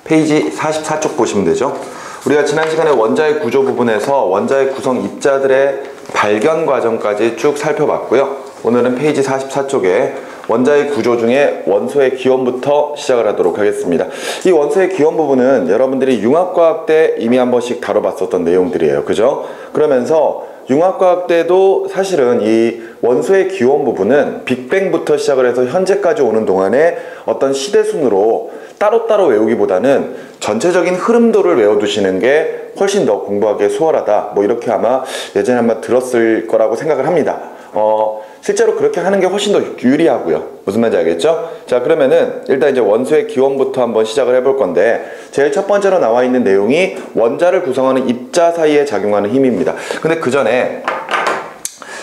페이지 44쪽 보시면 되죠. 우리가 지난 시간에 원자의 구조 부분에서 원자의 구성 입자들의 발견 과정까지 쭉 살펴봤고요. 오늘은 페이지 44쪽에 원자의 구조 중에 원소의 기원부터 시작을 하도록 하겠습니다. 이 원소의 기원 부분은 여러분들이 융합과학 때 이미 한 번씩 다뤄봤었던 내용들이에요. 그죠? 그러면서 융합과학 때도 사실은 이 원소의 기원 부분은 빅뱅부터 시작을 해서 현재까지 오는 동안에 어떤 시대순으로 따로따로 외우기보다는 전체적인 흐름도를 외워두시는 게 훨씬 더 공부하기에 수월하다, 뭐 이렇게 아마 예전에 한번 들었을 거라고 생각을 합니다. 실제로 그렇게 하는 게 훨씬 더 유리하고요. 무슨 말인지 알겠죠? 자, 그러면은 일단 이제 원소의 기원부터 한번 시작을 해볼 건데, 제일 첫 번째로 나와 있는 내용이 원자를 구성하는 입자 사이에 작용하는 힘입니다. 근데 그 전에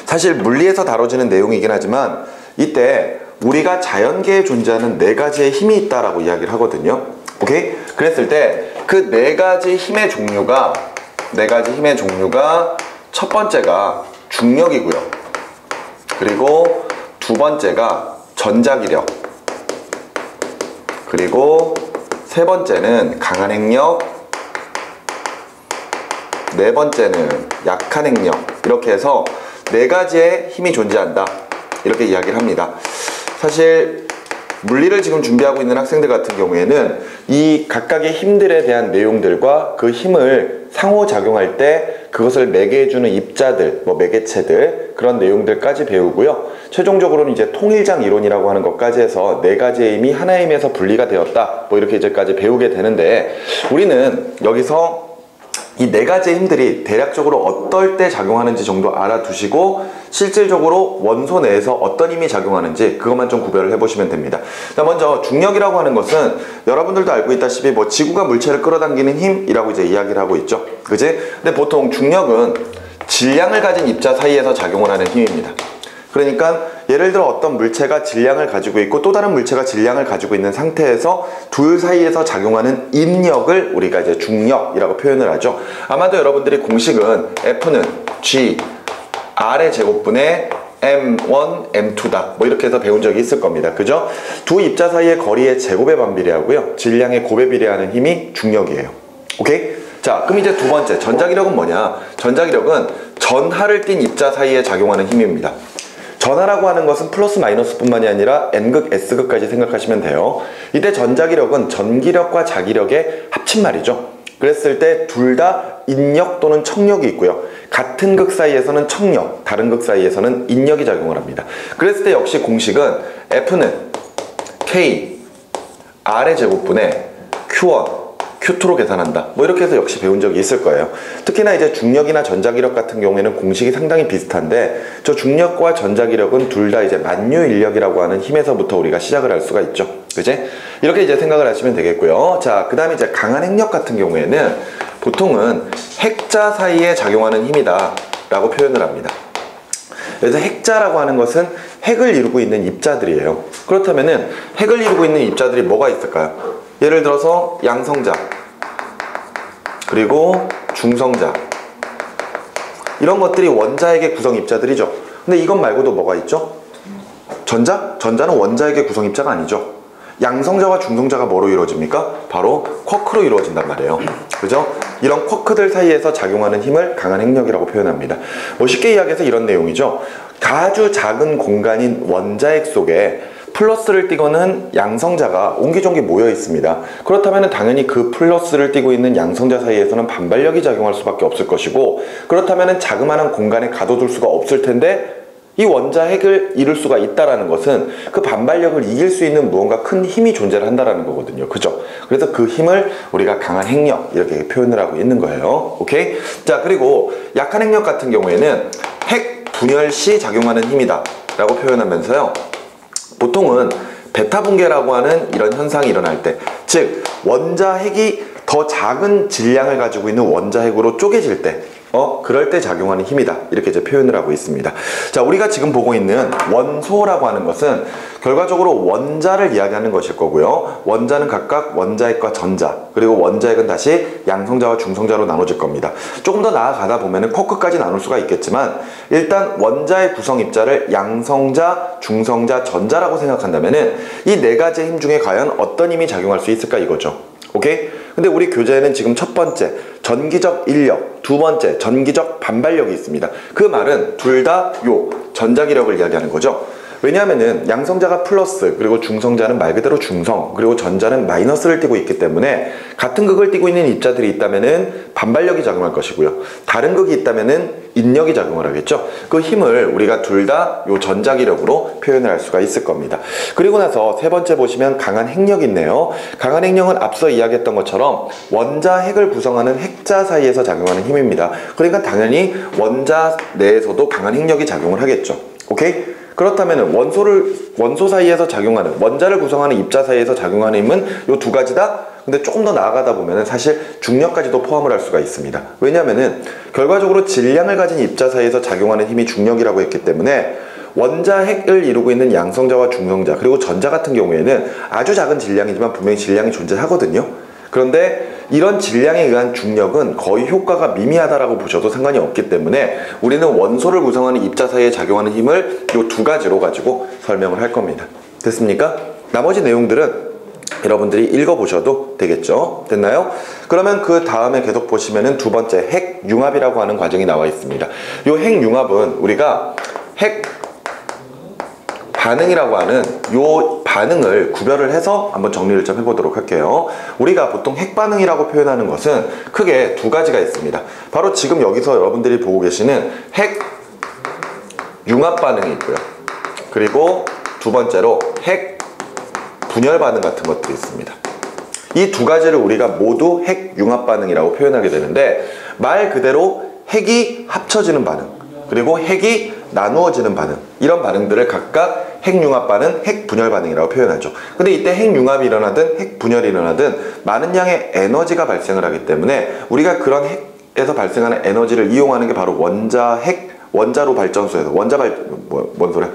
사실 물리에서 다뤄지는 내용이긴 하지만 이때 우리가 자연계에 존재하는 4가지의 힘이 있다라고 이야기를 하거든요. 오케이? 그랬을 때 그 4가지 힘의 종류가 첫 번째가 중력이고요. 그리고 두 번째가 전자기력, 그리고 세 번째는 강한 핵력, 네 번째는 약한 핵력, 이렇게 해서 4가지의 힘이 존재한다, 이렇게 이야기를 합니다. 사실 물리를 지금 준비하고 있는 학생들 같은 경우에는 이 각각의 힘들에 대한 내용들과 그 힘을 상호작용할 때 그것을 매개해주는 입자들, 뭐 매개체들, 그런 내용들까지 배우고요. 최종적으로는 이제 통일장 이론이라고 하는 것까지 해서 4가지의 힘이 하나의 힘에서 분리가 되었다, 뭐 이렇게 이제까지 배우게 되는데, 우리는 여기서 이 4가지의 힘들이 대략적으로 어떨 때 작용하는지 정도 알아두시고 실질적으로 원소 내에서 어떤 힘이 작용하는지 그것만 좀 구별을 해보시면 됩니다. 자, 먼저 중력이라고 하는 것은 여러분들도 알고 있다시피 뭐 지구가 물체를 끌어당기는 힘이라고 이제 이야기를 하고 있죠. 그지? 근데 보통 중력은 질량을 가진 입자 사이에서 작용을 하는 힘입니다. 그러니까 예를 들어 어떤 물체가 질량을 가지고 있고 또 다른 물체가 질량을 가지고 있는 상태에서 둘 사이에서 작용하는 인력을 우리가 이제 중력이라고 표현을 하죠. 아마도 여러분들이 공식은 F는 G R의 제곱분의 M1, M2다, 뭐 이렇게 해서 배운 적이 있을 겁니다. 그죠? 두 입자 사이의 거리의 제곱에 반비례하고요, 질량의 곱에 비례하는 힘이 중력이에요. 오케이? 자, 그럼 이제 두 번째, 전자기력은 뭐냐? 전자기력은 전하를 띤 입자 사이에 작용하는 힘입니다. 전하라고 하는 것은 플러스 마이너스 뿐만이 아니라 N극, S극까지 생각하시면 돼요. 이때 전자기력은 전기력과 자기력의 합친말이죠. 그랬을 때 둘 다 인력 또는 척력이 있고요. 같은 극 사이에서는 척력, 다른 극 사이에서는 인력이 작용을 합니다. 그랬을 때 역시 공식은 F는 K, R의 제곱분의 Q1, Q2로 계산한다, 뭐 이렇게 해서 역시 배운 적이 있을 거예요. 특히나 이제 중력이나 전자기력 같은 경우에는 공식이 상당히 비슷한데, 저 중력과 전자기력은 둘 다 이제 만유인력이라고 하는 힘에서부터 우리가 시작을 할 수가 있죠. 그지? 이렇게 이제 생각을 하시면 되겠고요. 자, 그 다음에 이제 강한 핵력 같은 경우에는 보통은 핵자 사이에 작용하는 힘이다 라고 표현을 합니다. 그래서 핵자라고 하는 것은 핵을 이루고 있는 입자들이에요. 그렇다면은 핵을 이루고 있는 입자들이 뭐가 있을까요? 예를 들어서 양성자, 그리고 중성자, 이런 것들이 원자핵의 구성 입자들이죠. 근데 이것 말고도 뭐가 있죠? 전자? 전자는 원자핵의 구성 입자가 아니죠. 양성자와 중성자가 뭐로 이루어집니까? 바로 쿼크로 이루어진단 말이에요. 그죠? 이런 쿼크들 사이에서 작용하는 힘을 강한 핵력이라고 표현합니다. 뭐 쉽게 이야기해서 이런 내용이죠. 아주 작은 공간인 원자핵 속에 플러스를 띠고는 양성자가 옹기종기 모여 있습니다. 그렇다면 당연히 그 플러스를 띠고 있는 양성자 사이에서는 반발력이 작용할 수밖에 없을 것이고, 그렇다면 자그마한 공간에 가둬둘 수가 없을 텐데 이 원자핵을 이룰 수가 있다라는 것은 그 반발력을 이길 수 있는 무언가 큰 힘이 존재를 한다라는 거거든요. 그죠? 그래서 그 힘을 우리가 강한 핵력, 이렇게 표현을 하고 있는 거예요. 오케이? 자, 그리고 약한 핵력 같은 경우에는 핵 분열 시 작용하는 힘이다 라고 표현하면서요, 보통은 베타 붕괴라고 하는 이런 현상이 일어날 때, 즉 원자핵이 더 작은 질량을 가지고 있는 원자핵으로 쪼개질 때, 그럴 때 작용하는 힘이다, 이렇게 이제 표현을 하고 있습니다. 자, 우리가 지금 보고 있는 원소라고 하는 것은 결과적으로 원자를 이야기하는 것일 거고요. 원자는 각각 원자핵과 전자, 그리고 원자핵은 다시 양성자와 중성자로 나눠질 겁니다. 조금 더 나아가다 보면은 쿼크까지 나눌 수가 있겠지만, 일단 원자의 구성 입자를 양성자, 중성자, 전자라고 생각한다면은 이 4가지의 힘 중에 과연 어떤 힘이 작용할 수 있을까 이거죠. 오케이? 근데 우리 교재에는 지금 첫 번째 전기적 인력, 두 번째 전기적 반발력이 있습니다. 그 말은 둘 다 요 전자기력을 이야기하는 거죠. 왜냐하면은 양성자가 플러스, 그리고 중성자는 말 그대로 중성, 그리고 전자는 마이너스를 띠고 있기 때문에 같은 극을 띠고 있는 입자들이 있다면은 반발력이 작용할 것이고요. 다른 극이 있다면은 인력이 작용을 하겠죠. 그 힘을 우리가 둘 다 요 전자기력으로 표현을 할 수가 있을 겁니다. 그리고 나서 세 번째 보시면 강한 핵력이 있네요. 강한 핵력은 앞서 이야기했던 것처럼 원자 핵을 구성하는 핵자 사이에서 작용하는 힘입니다. 그러니까 당연히 원자 내에서도 강한 핵력이 작용을 하겠죠. 오케이? 그렇다면 원소 사이에서 작용하는, 원자를 구성하는 입자 사이에서 작용하는 힘은 요 두 가지다? 근데 조금 더 나아가다 보면은 사실 중력까지도 포함을 할 수가 있습니다. 왜냐면은 결과적으로 질량을 가진 입자 사이에서 작용하는 힘이 중력이라고 했기 때문에 원자 핵을 이루고 있는 양성자와 중성자, 그리고 전자 같은 경우에는 아주 작은 질량이지만 분명히 질량이 존재하거든요. 그런데 이런 질량에 의한 중력은 거의 효과가 미미하다라고 보셔도 상관이 없기 때문에 우리는 원소를 구성하는 입자 사이에 작용하는 힘을 이 두 가지로 가지고 설명을 할 겁니다. 됐습니까? 나머지 내용들은 여러분들이 읽어보셔도 되겠죠? 됐나요? 그러면 그 다음에 계속 보시면은 두 번째 핵융합이라고 하는 과정이 나와 있습니다. 이 핵융합은 우리가 핵 반응이라고 하는 요 반응을 구별을 해서 한번 정리를 좀 해보도록 할게요. 우리가 보통 핵반응이라고 표현하는 것은 크게 두 가지가 있습니다. 바로 지금 여기서 여러분들이 보고 계시는 핵융합 반응이 있고요. 그리고 두 번째로 핵분열 반응 같은 것들이 있습니다. 이 두 가지를 우리가 모두 핵융합 반응이라고 표현하게 되는데, 말 그대로 핵이 합쳐지는 반응, 그리고 핵이 나누어지는 반응, 이런 반응들을 각각 핵융합 반응, 핵분열 반응이라고 표현하죠. 근데 이때 핵융합이 일어나든 핵분열이 일어나든 많은 양의 에너지가 발생을 하기 때문에 우리가 그런 핵에서 발생하는 에너지를 이용하는 게 바로 원자로 발전소에서 뭔 소리야?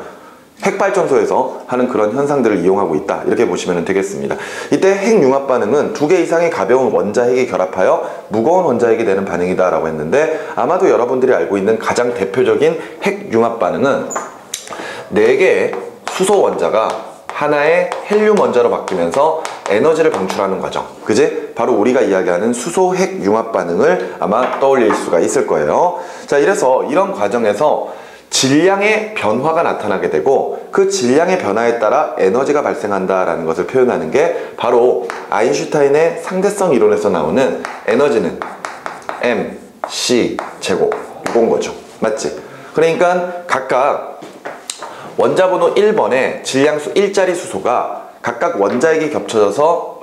핵발전소에서 하는 그런 현상들을 이용하고 있다, 이렇게 보시면 되겠습니다. 이때 핵융합 반응은 두 개 이상의 가벼운 원자 핵이 결합하여 무거운 원자 핵이 되는 반응이다 라고 했는데, 아마도 여러분들이 알고 있는 가장 대표적인 핵융합 반응은 4개의 수소 원자가 하나의 헬륨 원자로 바뀌면서 에너지를 방출하는 과정, 그지? 바로 우리가 이야기하는 수소 핵융합 반응을 아마 떠올릴 수가 있을 거예요. 자, 이래서 이런 과정에서 질량의 변화가 나타나게 되고, 그 질량의 변화에 따라 에너지가 발생한다라는 것을 표현하는 게 바로 아인슈타인의 상대성 이론에서 나오는 에너지는 mc 제곱, 이건 거죠. 맞지? 그러니까 각각 원자번호 1번에 질량수 1짜리 수소가 각각 원자핵이 겹쳐져서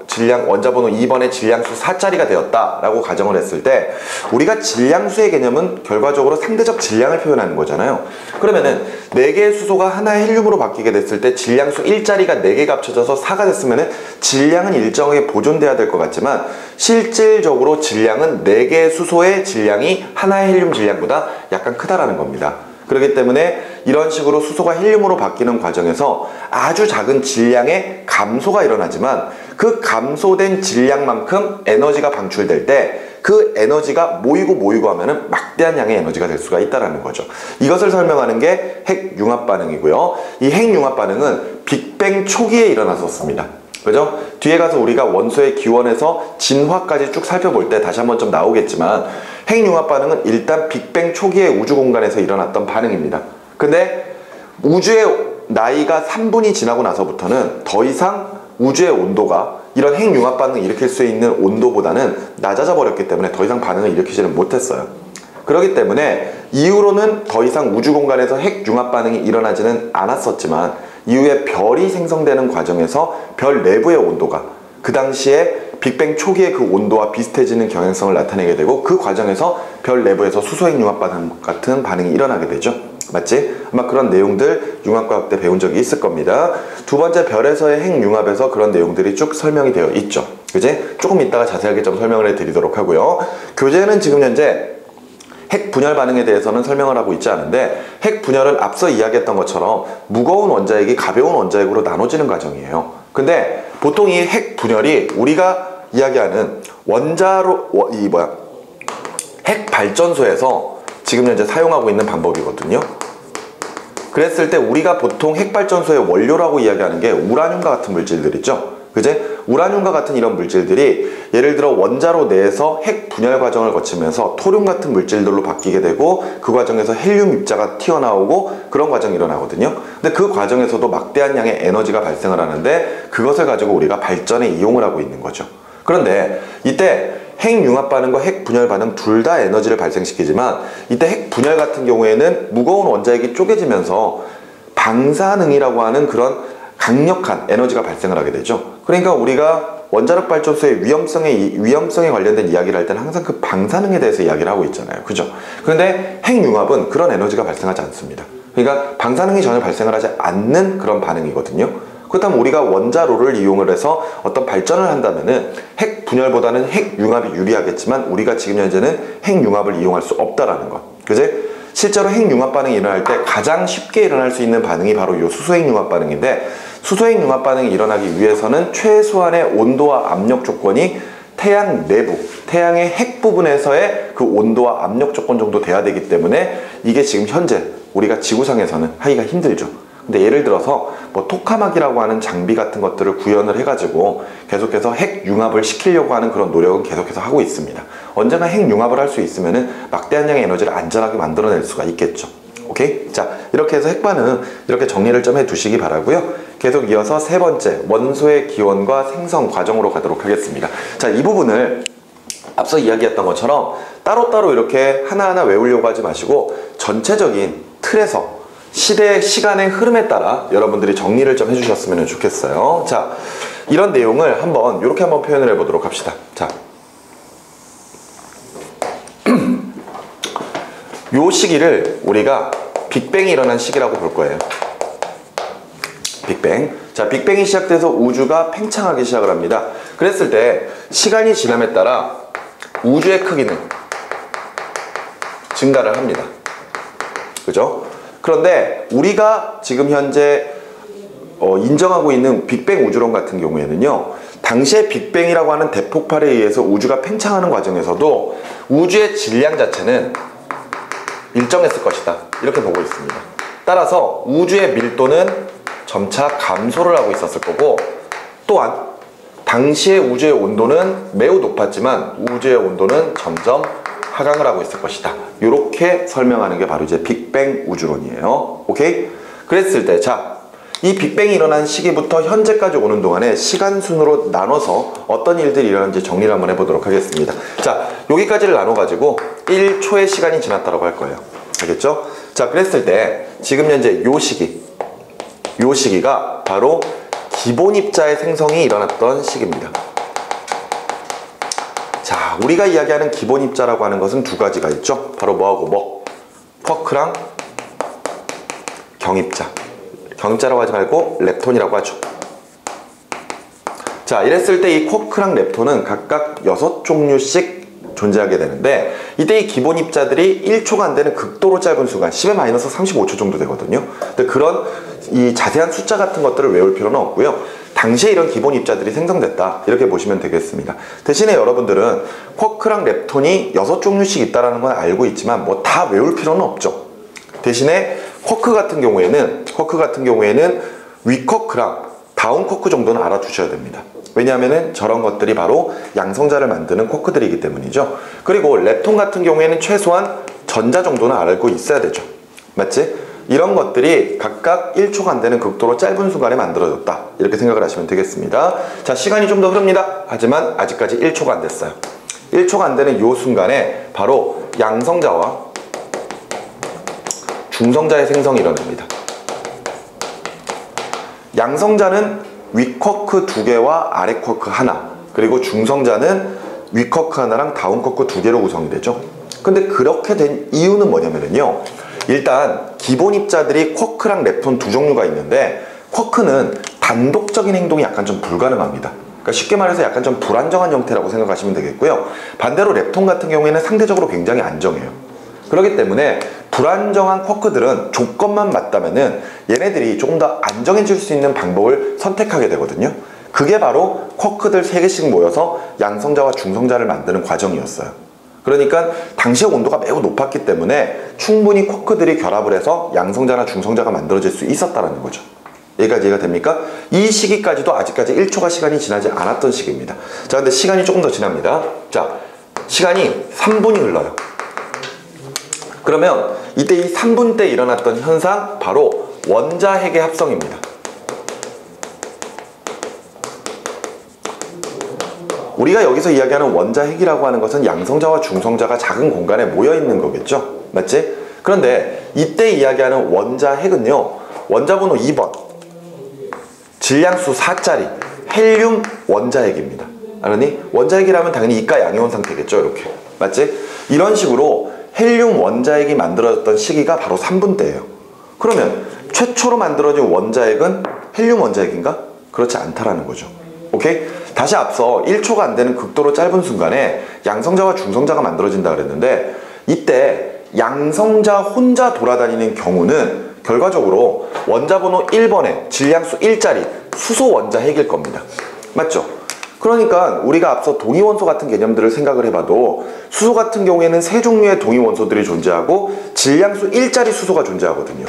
원자번호 2번의 질량수 4짜리가 되었다라고 가정을 했을 때, 우리가 질량수의 개념은 결과적으로 상대적 질량을 표현하는 거잖아요. 그러면은 4개의 수소가 하나의 헬륨으로 바뀌게 됐을 때 질량수 1짜리가 4개가 합쳐져서 4가 됐으면은 질량은 일정하게 보존돼야 될 것 같지만, 실질적으로 질량은 4개의 수소의 질량이 하나의 헬륨 질량보다 약간 크다라는 겁니다. 그렇기 때문에 이런 식으로 수소가 헬륨으로 바뀌는 과정에서 아주 작은 질량의 감소가 일어나지만, 그 감소된 질량만큼 에너지가 방출될 때 그 에너지가 모이고 하면은 막대한 양의 에너지가 될 수가 있다는 거죠. 이것을 설명하는 게 핵융합 반응이고요. 이 핵융합 반응은 빅뱅 초기에 일어났었습니다. 그죠? 뒤에 가서 우리가 원소의 기원에서 진화까지 쭉 살펴볼 때 다시 한번 좀 나오겠지만, 핵융합 반응은 일단 빅뱅 초기의 우주 공간에서 일어났던 반응입니다. 근데 우주의 나이가 3분이 지나고 나서부터는 더 이상 우주의 온도가 이런 핵융합 반응을 일으킬 수 있는 온도보다는 낮아져 버렸기 때문에 더 이상 반응을 일으키지는 못했어요. 그렇기 때문에 이후로는 더 이상 우주 공간에서 핵융합 반응이 일어나지는 않았었지만, 이후에 별이 생성되는 과정에서 별 내부의 온도가 그 당시에 빅뱅 초기의 그 온도와 비슷해지는 경향성을 나타내게 되고, 그 과정에서 별 내부에서 수소핵융합 반응 같은 반응이 일어나게 되죠. 맞지? 아마 그런 내용들 융합과학 때 배운 적이 있을 겁니다. 두 번째 별에서의 핵융합에서 그런 내용들이 쭉 설명이 되어 있죠. 그지? 조금 이따가 자세하게 좀 설명을 해드리도록 하고요. 교재는 지금 현재 핵분열 반응에 대해서는 설명을 하고 있지 않은데, 핵분열은 앞서 이야기했던 것처럼 무거운 원자핵이 가벼운 원자핵으로 나눠지는 과정이에요. 근데 보통 이 핵분열이 우리가 이야기하는 핵발전소에서 지금 현재 사용하고 있는 방법이거든요. 그랬을 때 우리가 보통 핵발전소의 원료라고 이야기하는 게 우라늄과 같은 물질들 있죠. 그제? 우라늄과 같은 이런 물질들이 예를 들어 원자로 내에서 핵 분열 과정을 거치면서 토륨 같은 물질들로 바뀌게 되고 그 과정에서 헬륨 입자가 튀어나오고 그런 과정이 일어나거든요. 근데 그 과정에서도 막대한 양의 에너지가 발생을 하는데 그것을 가지고 우리가 발전에 이용을 하고 있는 거죠. 그런데 이때 핵융합 반응과 핵 분열 반응 둘 다 에너지를 발생시키지만 이때 핵 분열 같은 경우에는 무거운 원자핵이 쪼개지면서 방사능이라고 하는 그런 강력한 에너지가 발생을 하게 되죠. 그러니까 우리가 원자력 발전소의 위험성에 관련된 이야기를 할 때는 항상 그 방사능에 대해서 이야기를 하고 있잖아요. 그죠? 그런데 핵융합은 그런 에너지가 발생하지 않습니다. 그러니까 방사능이 전혀 발생을 하지 않는 그런 반응이거든요. 그렇다면 우리가 원자로를 이용을 해서 어떤 발전을 한다면은 핵 분열보다는 핵융합이 유리하겠지만 우리가 지금 현재는 핵융합을 이용할 수 없다라는 것. 그제? 실제로 핵융합 반응이 일어날 때 가장 쉽게 일어날 수 있는 반응이 바로 이 수소핵융합 반응인데 수소핵융합 반응이 일어나기 위해서는 최소한의 온도와 압력 조건이 태양 내부, 태양의 핵 부분에서의 그 온도와 압력 조건 정도 돼야 되기 때문에 이게 지금 현재 우리가 지구상에서는 하기가 힘들죠. 근데 예를 들어서 뭐 토카막이라고 하는 장비 같은 것들을 구현을 해가지고 계속해서 핵융합을 시키려고 하는 그런 노력은 계속해서 하고 있습니다. 언젠가 핵융합을 할 수 있으면은 막대한 양의 에너지를 안전하게 만들어낼 수가 있겠죠. 오케이? 자, 이렇게 해서 핵반응 이렇게 정리를 좀 해두시기 바라고요. 계속 이어서 세 번째 원소의 기원과 생성 과정으로 가도록 하겠습니다. 자, 이 부분을 앞서 이야기했던 것처럼 따로따로 이렇게 하나하나 외우려고 하지 마시고 전체적인 틀에서 시간의 흐름에 따라 여러분들이 정리를 좀 해주셨으면 좋겠어요. 자, 이런 내용을 이렇게 한번 표현을 해보도록 합시다. 자, 요 시기를 우리가 빅뱅이 일어난 시기라고 볼 거예요. 빅뱅. 자, 빅뱅이 시작돼서 우주가 팽창하기 시작을 합니다. 그랬을 때 시간이 지남에 따라 우주의 크기는 증가를 합니다. 그죠? 그런데 우리가 지금 현재 인정하고 있는 빅뱅 우주론 같은 경우에는요, 당시에 빅뱅이라고 하는 대폭발에 의해서 우주가 팽창하는 과정에서도 우주의 질량 자체는 일정했을 것이다, 이렇게 보고 있습니다. 따라서 우주의 밀도는 점차 감소를 하고 있었을 거고, 또한 당시의 우주의 온도는 매우 높았지만 우주의 온도는 점점 하강을 하고 있을 것이다. 이렇게 설명하는 게 바로 이제 빅뱅 우주론이에요. 오케이? 그랬을 때, 자, 이 빅뱅이 일어난 시기부터 현재까지 오는 동안에 시간 순으로 나눠서 어떤 일들이 일어나는지 정리를 한번 해보도록 하겠습니다. 자, 여기까지를 나눠가지고 1초의 시간이 지났다고 할 거예요. 알겠죠? 자, 그랬을 때 지금 현재 요 시기가 바로 기본 입자의 생성이 일어났던 시기입니다. 자, 우리가 이야기하는 기본 입자라고 하는 것은 두 가지가 있죠. 바로 뭐하고 뭐? 쿼크랑 경입자. 경입자라고 하지 말고 렙톤이라고 하죠. 자, 이랬을 때 이 쿼크랑 렙톤은 각각 6종류씩 존재하게 되는데, 이때 이 기본 입자들이 1초가 안 되는 극도로 짧은 순간 10의 -35초 정도 되거든요. 근데 그런 이 자세한 숫자 같은 것들을 외울 필요는 없고요. 당시에 이런 기본 입자들이 생성됐다, 이렇게 보시면 되겠습니다. 대신에 여러분들은 쿼크랑 렙톤이 6종류씩 있다는 건 알고 있지만 뭐 다 외울 필요는 없죠. 대신에 쿼크 같은 경우에는 위쿼크랑 다운쿼크 정도는 알아두셔야 됩니다. 왜냐하면 저런 것들이 바로 양성자를 만드는 쿼크들이기 때문이죠. 그리고 렙톤 같은 경우에는 최소한 전자 정도는 알고 있어야 되죠. 맞지? 이런 것들이 각각 1초가 안 되는 극도로 짧은 순간에 만들어졌다, 이렇게 생각을 하시면 되겠습니다. 자, 시간이 좀 더 흐릅니다. 하지만 아직까지 1초가 안 됐어요. 1초가 안 되는 이 순간에 바로 양성자와 중성자의 생성이 일어납니다. 양성자는 윗쿼크 2개와 아랫쿼크 하나, 그리고 중성자는 윗쿼크 하나랑 다운쿼크 2개로 구성이 되죠. 근데 그렇게 된 이유는 뭐냐면요, 일단 기본 입자들이 쿼크랑 렙톤 두 종류가 있는데, 쿼크는 단독적인 행동이 약간 좀 불가능합니다. 그러니까 쉽게 말해서 약간 좀 불안정한 형태라고 생각하시면 되겠고요. 반대로 렙톤 같은 경우에는 상대적으로 굉장히 안정해요. 그렇기 때문에 불안정한 쿼크들은 조건만 맞다면은 얘네들이 조금 더 안정해질 수 있는 방법을 선택하게 되거든요. 그게 바로 쿼크들 3개씩 모여서 양성자와 중성자를 만드는 과정이었어요. 그러니까 당시의 온도가 매우 높았기 때문에 충분히 쿼크들이 결합을 해서 양성자나 중성자가 만들어질 수 있었다는 거죠. 여기까지 이해가 됩니까? 이 시기까지도 아직까지 1초가 시간이 지나지 않았던 시기입니다. 자, 근데 시간이 조금 더 지납니다. 자, 시간이 3분이 흘러요. 그러면 이때 이 3분 때 일어났던 현상 바로 원자핵의 합성입니다. 우리가 여기서 이야기하는 원자핵이라고 하는 것은 양성자와 중성자가 작은 공간에 모여 있는 거겠죠? 맞지? 그런데 이때 이야기하는 원자핵은요, 원자번호 2번 질량수 4짜리 헬륨 원자핵입니다. 알았니? 원자핵이라면 당연히 이가 양이온 상태겠죠? 이렇게. 맞지? 이런 식으로 헬륨 원자핵이 만들어졌던 시기가 바로 3분 때예요. 그러면 최초로 만들어진 원자핵은 헬륨 원자핵인가? 그렇지 않다라는 거죠. 오케이? 다시 앞서 1초가 안 되는 극도로 짧은 순간에 양성자와 중성자가 만들어진다 그랬는데, 이때 양성자 혼자 돌아다니는 경우는 결과적으로 원자번호 1번의 질량수 1짜리 수소 원자핵일 겁니다. 맞죠? 그러니까 우리가 앞서 동위원소 같은 개념들을 생각을 해봐도 수소 같은 경우에는 세 종류의 동위원소들이 존재하고 질량수 1짜리 수소가 존재하거든요.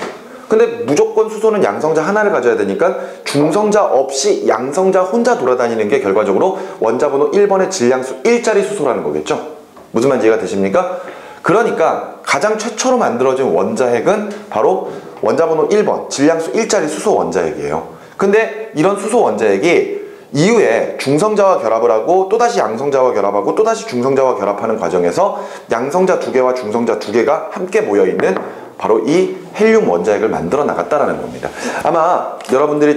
근데 무조건 수소는 양성자 하나를 가져야 되니까 중성자 없이 양성자 혼자 돌아다니는 게 결과적으로 원자번호 1번의 질량수 1짜리 수소라는 거겠죠? 무슨 말인지 이해가 되십니까? 그러니까 가장 최초로 만들어진 원자핵은 바로 원자번호 1번 질량수 1짜리 수소 원자핵이에요. 근데 이런 수소 원자핵이 이후에 중성자와 결합을 하고 또다시 양성자와 결합하고 또다시 중성자와 결합하는 과정에서 양성자 2개와 중성자 2개가 함께 모여있는 바로 이 헬륨 원자핵을 만들어 나갔다라는 겁니다. 아마 여러분들이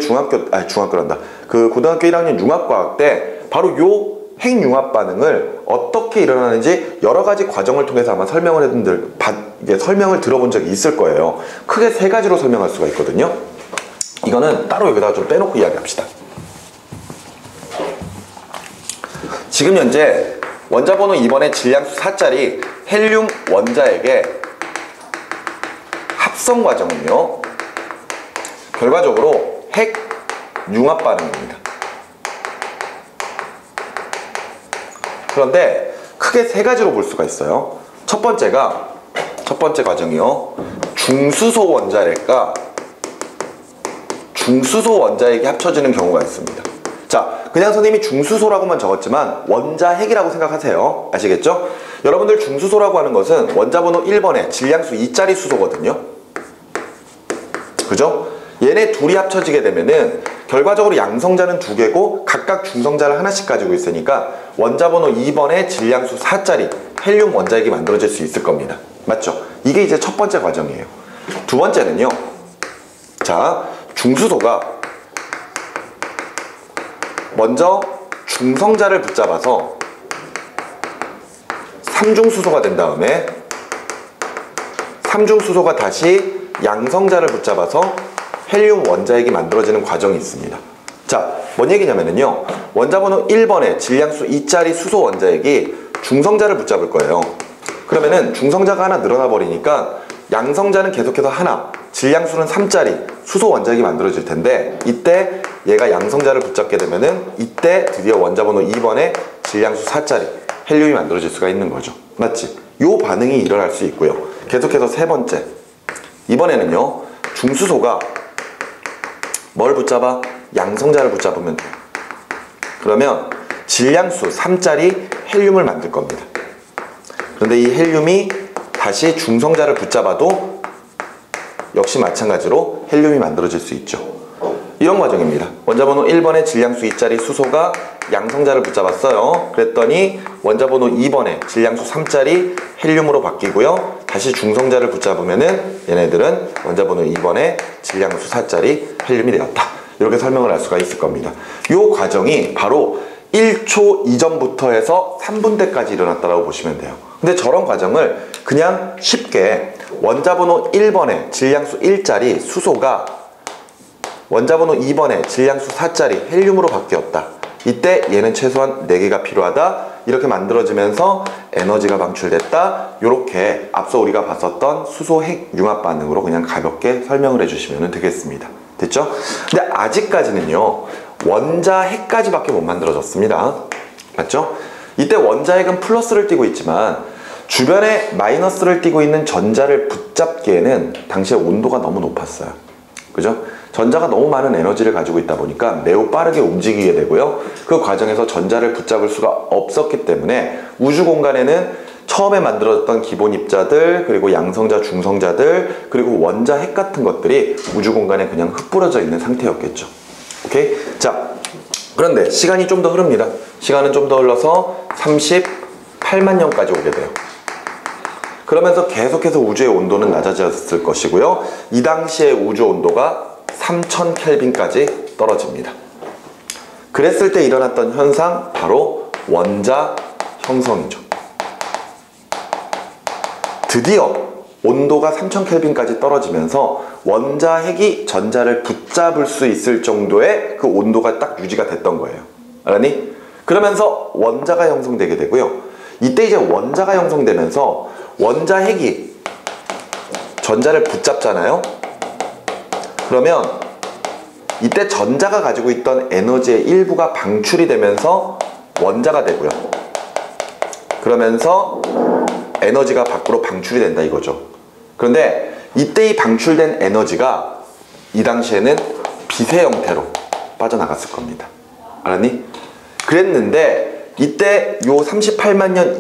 그 고등학교 1학년 융합과학 때 바로 요 핵융합 반응을 어떻게 일어나는지 여러 가지 과정을 통해서 아마 설명을 들어본 적이 있을 거예요. 크게 3가지로 설명할 수가 있거든요. 이거는 따로 여기다가 좀 빼놓고 이야기합시다. 지금 현재 원자번호 2번의 질량수 4짜리 헬륨 원자핵의 합성 과정은요, 결과적으로 핵융합 반응입니다. 그런데 크게 3가지로 볼 수가 있어요. 첫 번째 과정이요, 중수소 원자핵과 중수소 원자핵이 합쳐지는 경우가 있습니다. 자, 그냥 선생님이 중수소라고만 적었지만 원자핵이라고 생각하세요. 아시겠죠? 여러분들 중수소라고 하는 것은 원자번호 1번의 질량수 2짜리 수소거든요. 그죠? 얘네 둘이 합쳐지게 되면은 결과적으로 양성자는 2개고 각각 중성자를 하나씩 가지고 있으니까 원자번호 2번의 질량수 4짜리 헬륨 원자핵이 만들어질 수 있을 겁니다. 맞죠? 이게 이제 첫 번째 과정이에요. 두 번째는요, 자, 중수소가 먼저 중성자를 붙잡아서 3중수소가 된 다음에 3중수소가 다시 양성자를 붙잡아서 헬륨 원자핵이 만들어지는 과정이 있습니다. 자, 뭔 얘기냐면요, 원자번호 1번의 질량수 2짜리 수소 원자핵이 중성자를 붙잡을 거예요. 그러면은 중성자가 하나 늘어나 버리니까 양성자는 계속해서 하나, 질량수는 3짜리 수소 원자핵이 만들어질 텐데, 이때 얘가 양성자를 붙잡게 되면은 이때 드디어 원자번호 2번의 질량수 4짜리 헬륨이 만들어질 수가 있는 거죠. 맞지? 요 반응이 일어날 수 있고요. 계속해서 세 번째, 이번에는요, 중수소가 뭘 붙잡아? 양성자를 붙잡으면 돼요. 그러면 질량수 3짜리 헬륨을 만들 겁니다. 그런데 이 헬륨이 다시 중성자를 붙잡아도 역시 마찬가지로 헬륨이 만들어질 수 있죠. 이런 과정입니다. 원자번호 1번의 질량수 2짜리 수소가 양성자를 붙잡았어요. 그랬더니 원자번호 2번의 질량수 3짜리 헬륨으로 바뀌고요. 다시 중성자를 붙잡으면은 얘네들은 원자번호 2번의 질량수 4짜리 헬륨이 되었다. 이렇게 설명을 할 수가 있을 겁니다. 이 과정이 바로 1초 이전부터 해서 3분 때까지 일어났다고 보시면 돼요. 근데 저런 과정을 그냥 쉽게 원자번호 1번의 질량수 1짜리 수소가 원자번호 2번의 질량수 4짜리 헬륨으로 바뀌었다. 이때 얘는 최소한 4개가 필요하다. 이렇게 만들어지면서 에너지가 방출됐다. 이렇게 앞서 우리가 봤었던 수소 핵 융합 반응으로 그냥 가볍게 설명을 해주시면 되겠습니다. 됐죠? 근데 아직까지는요, 원자핵까지밖에 못 만들어졌습니다. 맞죠? 이때 원자핵은 플러스를 띠고 있지만 주변에 마이너스를 띠고 있는 전자를 붙잡기에는 당시에 온도가 너무 높았어요. 그죠? 전자가 너무 많은 에너지를 가지고 있다 보니까 매우 빠르게 움직이게 되고요. 그 과정에서 전자를 붙잡을 수가 없었기 때문에 우주 공간에는 처음에 만들어졌던 기본 입자들, 그리고 양성자, 중성자들, 그리고 원자, 핵 같은 것들이 우주 공간에 그냥 흩뿌려져 있는 상태였겠죠. 오케이? 자, 그런데 시간이 좀 더 흐릅니다. 시간은 좀 더 흘러서 38만 년까지 오게 돼요. 그러면서 계속해서 우주의 온도는 낮아졌을 것이고요. 이 당시의 우주 온도가 3000 켈빈까지 떨어집니다. 그랬을 때 일어났던 현상, 바로 원자 형성이죠. 드디어 온도가 3000 켈빈까지 떨어지면서 원자 핵이 전자를 붙잡을 수 있을 정도의 그 온도가 딱 유지가 됐던 거예요. 알았니? 그러면서 원자가 형성되게 되고요. 이때 이제 원자가 형성되면서 원자 핵이 전자를 붙잡잖아요. 그러면 이때 전자가 가지고 있던 에너지의 일부가 방출이 되면서 원자가 되고요. 그러면서 에너지가 밖으로 방출이 된다 이거죠. 그런데 이때 이 방출된 에너지가 이 당시에는 빛의 형태로 빠져나갔을 겁니다. 알았니? 그랬는데 이때 요 38만 년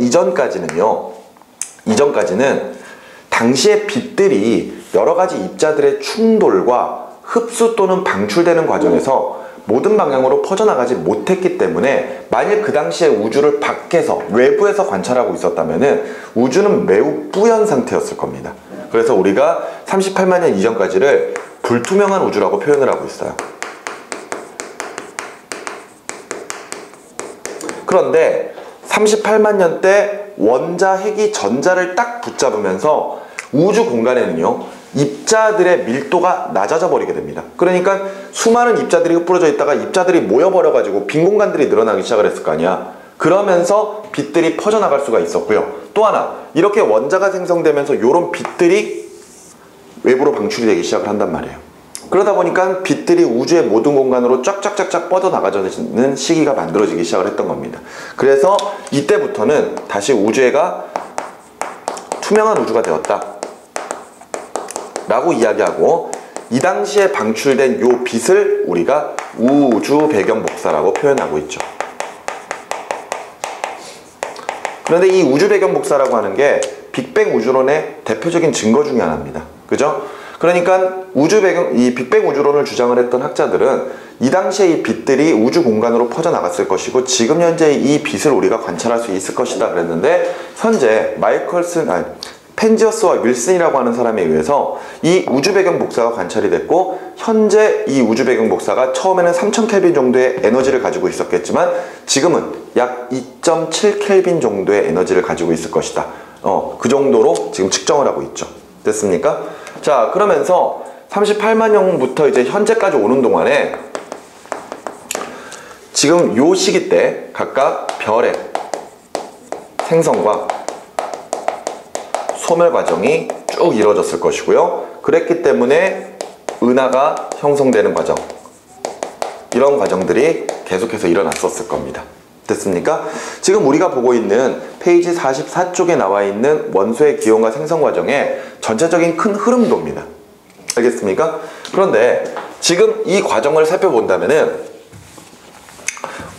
이전까지는 당시의 빛들이 여러 가지 입자들의 충돌과 흡수 또는 방출되는 과정에서 모든 방향으로 퍼져나가지 못했기 때문에 만일 그 당시에 우주를 밖에서, 외부에서 관찰하고 있었다면 우주는 매우 뿌연 상태였을 겁니다. 그래서 우리가 38만 년 이전까지를 불투명한 우주라고 표현을 하고 있어요. 그런데 38만 년 때 원자 핵이 전자를 딱 붙잡으면서 우주 공간에는요, 입자들의 밀도가 낮아져 버리게 됩니다. 그러니까 수많은 입자들이 흩뿌려져 있다가 입자들이 모여버려 가지고 빈 공간들이 늘어나기 시작을 했을 거 아니야. 그러면서 빛들이 퍼져나갈 수가 있었고요. 또 하나, 이렇게 원자가 생성되면서 이런 빛들이 외부로 방출이 되기 시작을 한단 말이에요. 그러다 보니까 빛들이 우주의 모든 공간으로 쫙쫙쫙쫙 뻗어나가는 시기가 만들어지기 시작을 했던 겁니다. 그래서 이때부터는 다시 우주가 투명한 우주가 되었다 라고 이야기하고, 이 당시에 방출된 요 빛을 우리가 우주 배경 복사라고 표현하고 있죠. 그런데 이 우주 배경 복사라고 하는 게 빅뱅 우주론의 대표적인 증거 중에 하나입니다. 그죠? 그러니까 이 빅뱅 우주론을 주장을 했던 학자들은 이 당시에 이 빛들이 우주 공간으로 퍼져나갔을 것이고 지금 현재 이 빛을 우리가 관찰할 수 있을 것이다 그랬는데, 현재 펜지어스와 윌슨이라고 하는 사람에 의해서 이 우주 배경 복사가 관찰이 됐고, 현재 이 우주 배경 복사가 처음에는 3000 켈빈 정도의 에너지를 가지고 있었겠지만 지금은 약 2.7 켈빈 정도의 에너지를 가지고 있을 것이다. 그 정도로 지금 측정을 하고 있죠. 됐습니까? 자, 그러면서 38만 년부터 이제 현재까지 오는 동안에 지금 요 시기 때 각각 별의 생성과 소멸 과정이 쭉 이루어졌을 것이고요. 그랬기 때문에 은하가 형성되는 과정, 이런 과정들이 계속해서 일어났었을 겁니다. 됐습니까? 지금 우리가 보고 있는 페이지 44쪽에 나와 있는 원소의 기원과 생성 과정의 전체적인 큰 흐름도입니다. 알겠습니까? 그런데 지금 이 과정을 살펴본다면은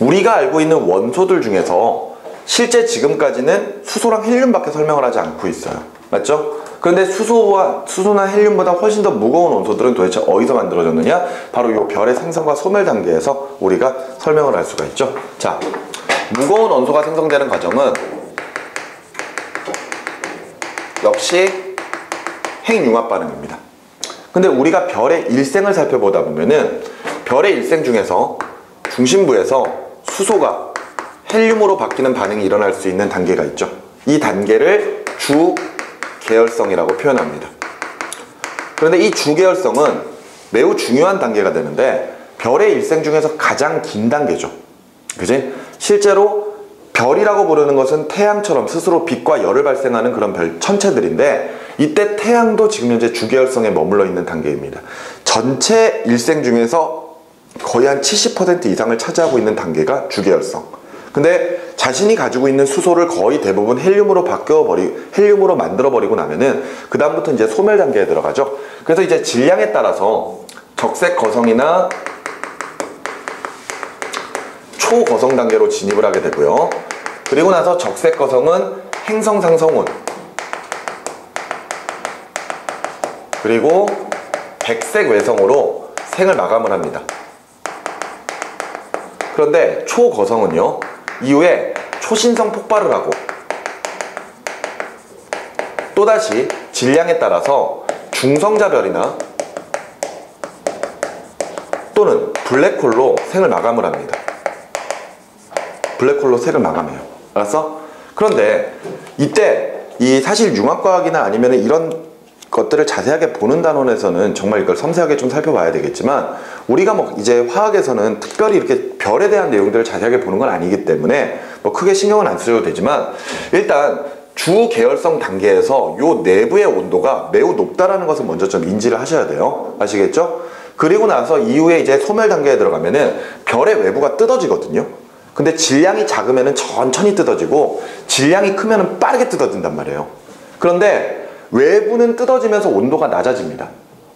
우리가 알고 있는 원소들 중에서 실제 지금까지는 수소랑 헬륨밖에 설명을 하지 않고 있어요. 맞죠? 그런데 수소나 헬륨보다 훨씬 더 무거운 원소들은 도대체 어디서 만들어졌느냐? 바로 이 별의 생성과 소멸 단계에서 우리가 설명을 할 수가 있죠. 자, 무거운 원소가 생성되는 과정은 역시 핵융합 반응입니다. 근데 우리가 별의 일생을 살펴보다 보면은 별의 일생 중에서 중심부에서 수소가 헬륨으로 바뀌는 반응이 일어날 수 있는 단계가 있죠. 이 단계를 주계열성이라고 표현합니다. 그런데 이 주계열성은 매우 중요한 단계가 되는데 별의 일생 중에서 가장 긴 단계죠. 그지? 실제로 별이라고 부르는 것은 태양처럼 스스로 빛과 열을 발생하는 그런 별 천체들인데, 이때 태양도 지금 현재 주계열성에 머물러 있는 단계입니다. 전체 일생 중에서 거의 한 70% 이상을 차지하고 있는 단계가 주계열성. 근데 자신이 가지고 있는 수소를 거의 대부분 헬륨으로 만들어버리고 나면은 그 다음부터 이제 소멸 단계에 들어가죠. 그래서 이제 질량에 따라서 적색 거성이나 초거성 단계로 진입을 하게 되고요. 그리고 나서 적색 거성은 행성상성운, 그리고 백색 외성으로 생을 마감을 합니다. 그런데 초거성은요, 이후에 초신성 폭발을 하고 또다시 질량에 따라서 중성자별이나 또는 블랙홀로 생을 마감을 합니다. 블랙홀로 생을 마감해요. 알았어? 그런데 이때 이 사실 융합과학이나 아니면 이런 것들을 자세하게 보는 단원에서는 정말 이걸 섬세하게 좀 살펴봐야 되겠지만, 우리가 뭐 이제 화학에서는 특별히 이렇게 별에 대한 내용들을 자세하게 보는 건 아니기 때문에 뭐 크게 신경은 안 쓰셔도 되지만, 일단 주 계열성 단계에서 요 내부의 온도가 매우 높다라는 것을 먼저 좀 인지를 하셔야 돼요. 아시겠죠? 그리고 나서 이후에 이제 소멸 단계에 들어가면은 별의 외부가 뜯어지거든요. 근데 질량이 작으면은 천천히 뜯어지고 질량이 크면은 빠르게 뜯어진단 말이에요. 그런데 외부는 뜯어지면서 온도가 낮아집니다.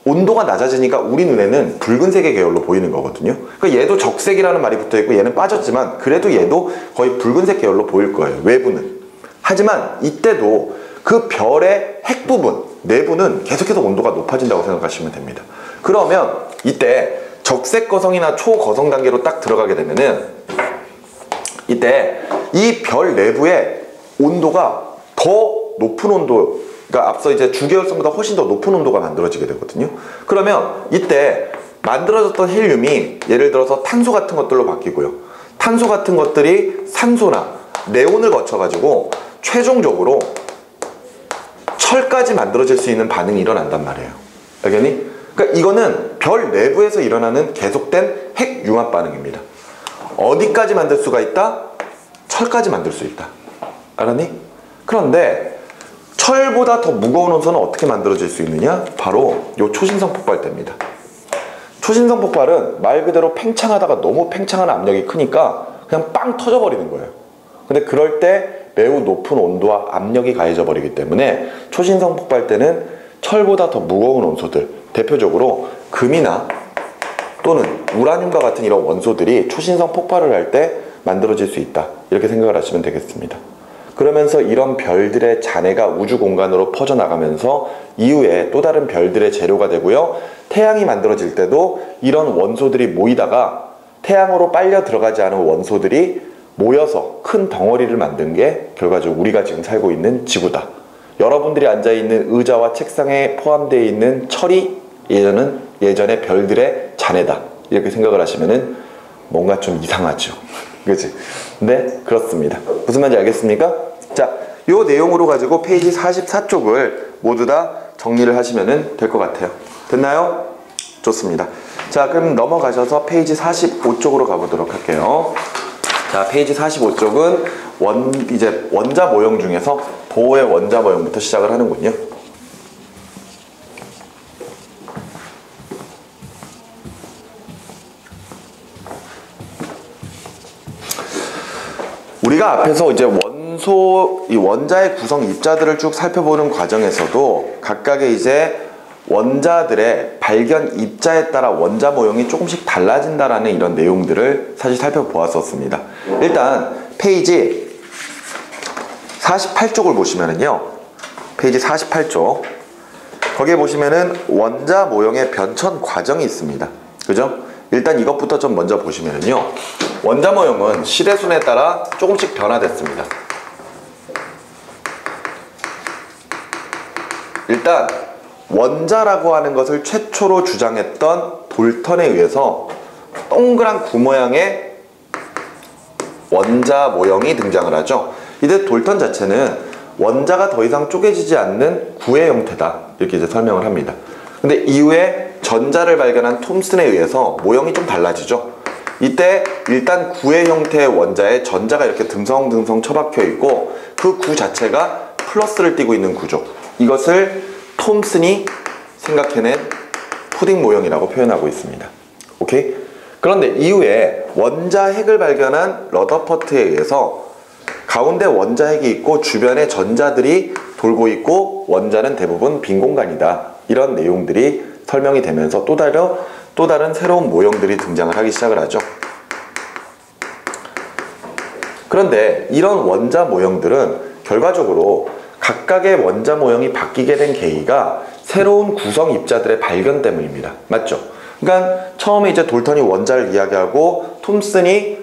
온도가 낮아지니까 우리 눈에는 붉은색의 계열로 보이는 거거든요. 그러니까 얘도 적색이라는 말이 붙어있고 얘는 빠졌지만 그래도 얘도 거의 붉은색 계열로 보일 거예요, 외부는. 하지만 이때도 그 별의 핵 부분, 내부는 계속해서 온도가 높아진다고 생각하시면 됩니다. 그러면 이때 적색 거성이나 초거성 단계로 딱 들어가게 되면은 이때 이 별 내부의 온도가 더 높은 온도, 그러니까 앞서 이제 주계열성보다 훨씬 더 높은 온도가 만들어지게 되거든요. 그러면 이때 만들어졌던 헬륨이 예를 들어서 탄소 같은 것들로 바뀌고요. 탄소 같은 것들이 산소나 네온을 거쳐가지고 최종적으로 철까지 만들어질 수 있는 반응이 일어난단 말이에요. 알겠니? 그러니까 이거는 별 내부에서 일어나는 계속된 핵융합 반응입니다. 어디까지 만들 수가 있다? 철까지 만들 수 있다. 알았니? 그런데 철보다 더 무거운 원소는 어떻게 만들어질 수 있느냐? 바로 요 초신성 폭발 때입니다. 초신성 폭발은 말 그대로 팽창하다가 너무 팽창하는 압력이 크니까 그냥 빵 터져버리는 거예요. 근데 그럴 때 매우 높은 온도와 압력이 가해져 버리기 때문에 초신성 폭발 때는 철보다 더 무거운 원소들, 대표적으로 금이나 또는 우라늄과 같은 이런 원소들이 초신성 폭발을 할 때 만들어질 수 있다, 이렇게 생각을 하시면 되겠습니다. 그러면서 이런 별들의 잔해가 우주 공간으로 퍼져나가면서 이후에 또 다른 별들의 재료가 되고요. 태양이 만들어질 때도 이런 원소들이 모이다가 태양으로 빨려 들어가지 않은 원소들이 모여서 큰 덩어리를 만든 게 결과적으로 우리가 지금 살고 있는 지구다. 여러분들이 앉아있는 의자와 책상에 포함되어 있는 철이 예전에 별들의 잔해다, 이렇게 생각을 하시면은 뭔가 좀 이상하죠. 그치? 네, 그렇습니다. 무슨 말인지 알겠습니까? 자, 요 내용으로 가지고 페이지 44쪽을 모두 다 정리를 하시면 될 것 같아요. 됐나요? 좋습니다. 자, 그럼 넘어가셔서 페이지 45쪽으로 가보도록 할게요. 자, 페이지 45쪽은 이제 원자 모형 중에서 보호의 원자 모형부터 시작을 하는군요. 우리가 앞에서 이제 이 원자의 구성 입자들을 쭉 살펴보는 과정에서도 각각의 이제 원자들의 발견 입자에 따라 원자 모형이 조금씩 달라진다라는 이런 내용들을 사실 살펴보았었습니다. 일단 페이지 48쪽을 보시면은요, 페이지 48쪽 거기에 보시면은 원자 모형의 변천 과정이 있습니다. 그죠? 일단 이것부터 좀 먼저 보시면은요, 원자 모형은 실의 순에 따라 조금씩 변화됐습니다. 일단 원자라고 하는 것을 최초로 주장했던 돌턴에 의해서 동그란 구 모양의 원자 모형이 등장을 하죠. 이때 돌턴 자체는 원자가 더 이상 쪼개지지 않는 구의 형태다, 이렇게 이제 설명을 합니다. 근데 이후에 전자를 발견한 톰슨에 의해서 모형이 좀 달라지죠. 이때 일단 구의 형태의 원자에 전자가 이렇게 듬성듬성 처박혀 있고 그 구 자체가 플러스를 띠고 있는 구조, 이것을 톰슨이 생각해낸 푸딩 모형이라고 표현하고 있습니다. 오케이? 그런데 이후에 원자 핵을 발견한 러더퍼트에 의해서 가운데 원자 핵이 있고 주변에 전자들이 돌고 있고 원자는 대부분 빈 공간이다, 이런 내용들이 설명이 되면서 또 또 다른 새로운 모형들이 등장을 하기 시작을 하죠. 그런데 이런 원자 모형들은 결과적으로 각각의 원자 모형이 바뀌게 된 계기가 새로운 구성 입자들의 발견 때문입니다. 맞죠? 그러니까 처음에 이제 돌턴이 원자를 이야기하고 톰슨이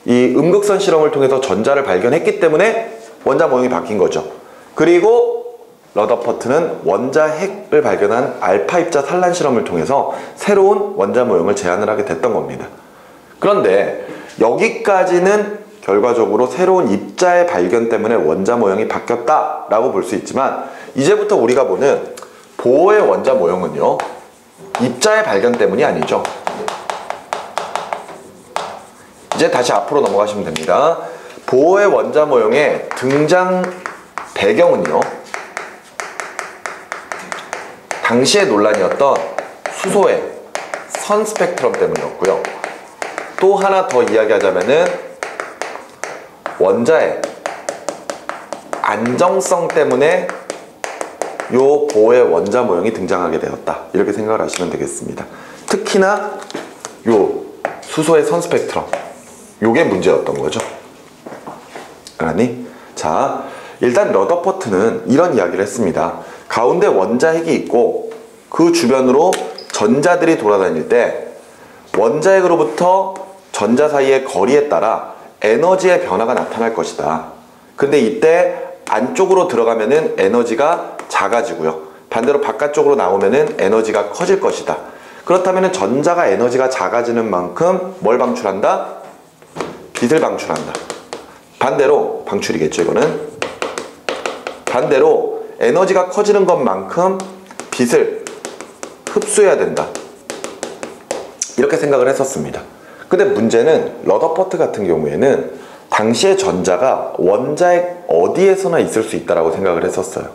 이 음극선 실험을 통해서 전자를 발견했기 때문에 원자 모형이 바뀐 거죠. 그리고 러더퍼트는 원자 핵을 발견한 알파 입자 산란 실험을 통해서 새로운 원자 모형을 제안을 하게 됐던 겁니다. 그런데 여기까지는 결과적으로 새로운 입자의 발견 때문에 원자 모형이 바뀌었다라고 볼 수 있지만, 이제부터 우리가 보는 보어의 원자 모형은요, 입자의 발견 때문이 아니죠. 이제 다시 앞으로 넘어가시면 됩니다. 보어의 원자 모형의 등장 배경은요, 당시의 논란이었던 수소의 선 스펙트럼 때문이었고요. 또 하나 더 이야기하자면은 원자의 안정성 때문에 요 보어의 원자 모형이 등장하게 되었다, 이렇게 생각을 하시면 되겠습니다. 특히나 요 수소의 선 스펙트럼, 요게 문제였던 거죠. 그러니 자, 일단 러더퍼트는 이런 이야기를 했습니다. 가운데 원자핵이 있고 그 주변으로 전자들이 돌아다닐 때 원자핵으로부터 전자 사이의 거리에 따라 에너지의 변화가 나타날 것이다. 근데 이때 안쪽으로 들어가면은 에너지가 작아지고요, 반대로 바깥쪽으로 나오면은 에너지가 커질 것이다. 그렇다면은 전자가 에너지가 작아지는 만큼 뭘 방출한다? 빛을 방출한다. 반대로 방출이겠죠, 이거는. 반대로 에너지가 커지는 것만큼 빛을 흡수해야 된다, 이렇게 생각을 했었습니다. 근데 문제는 러더퍼트 같은 경우에는 당시의 전자가 원자핵 어디에서나 있을 수 있다고 생각을 했었어요.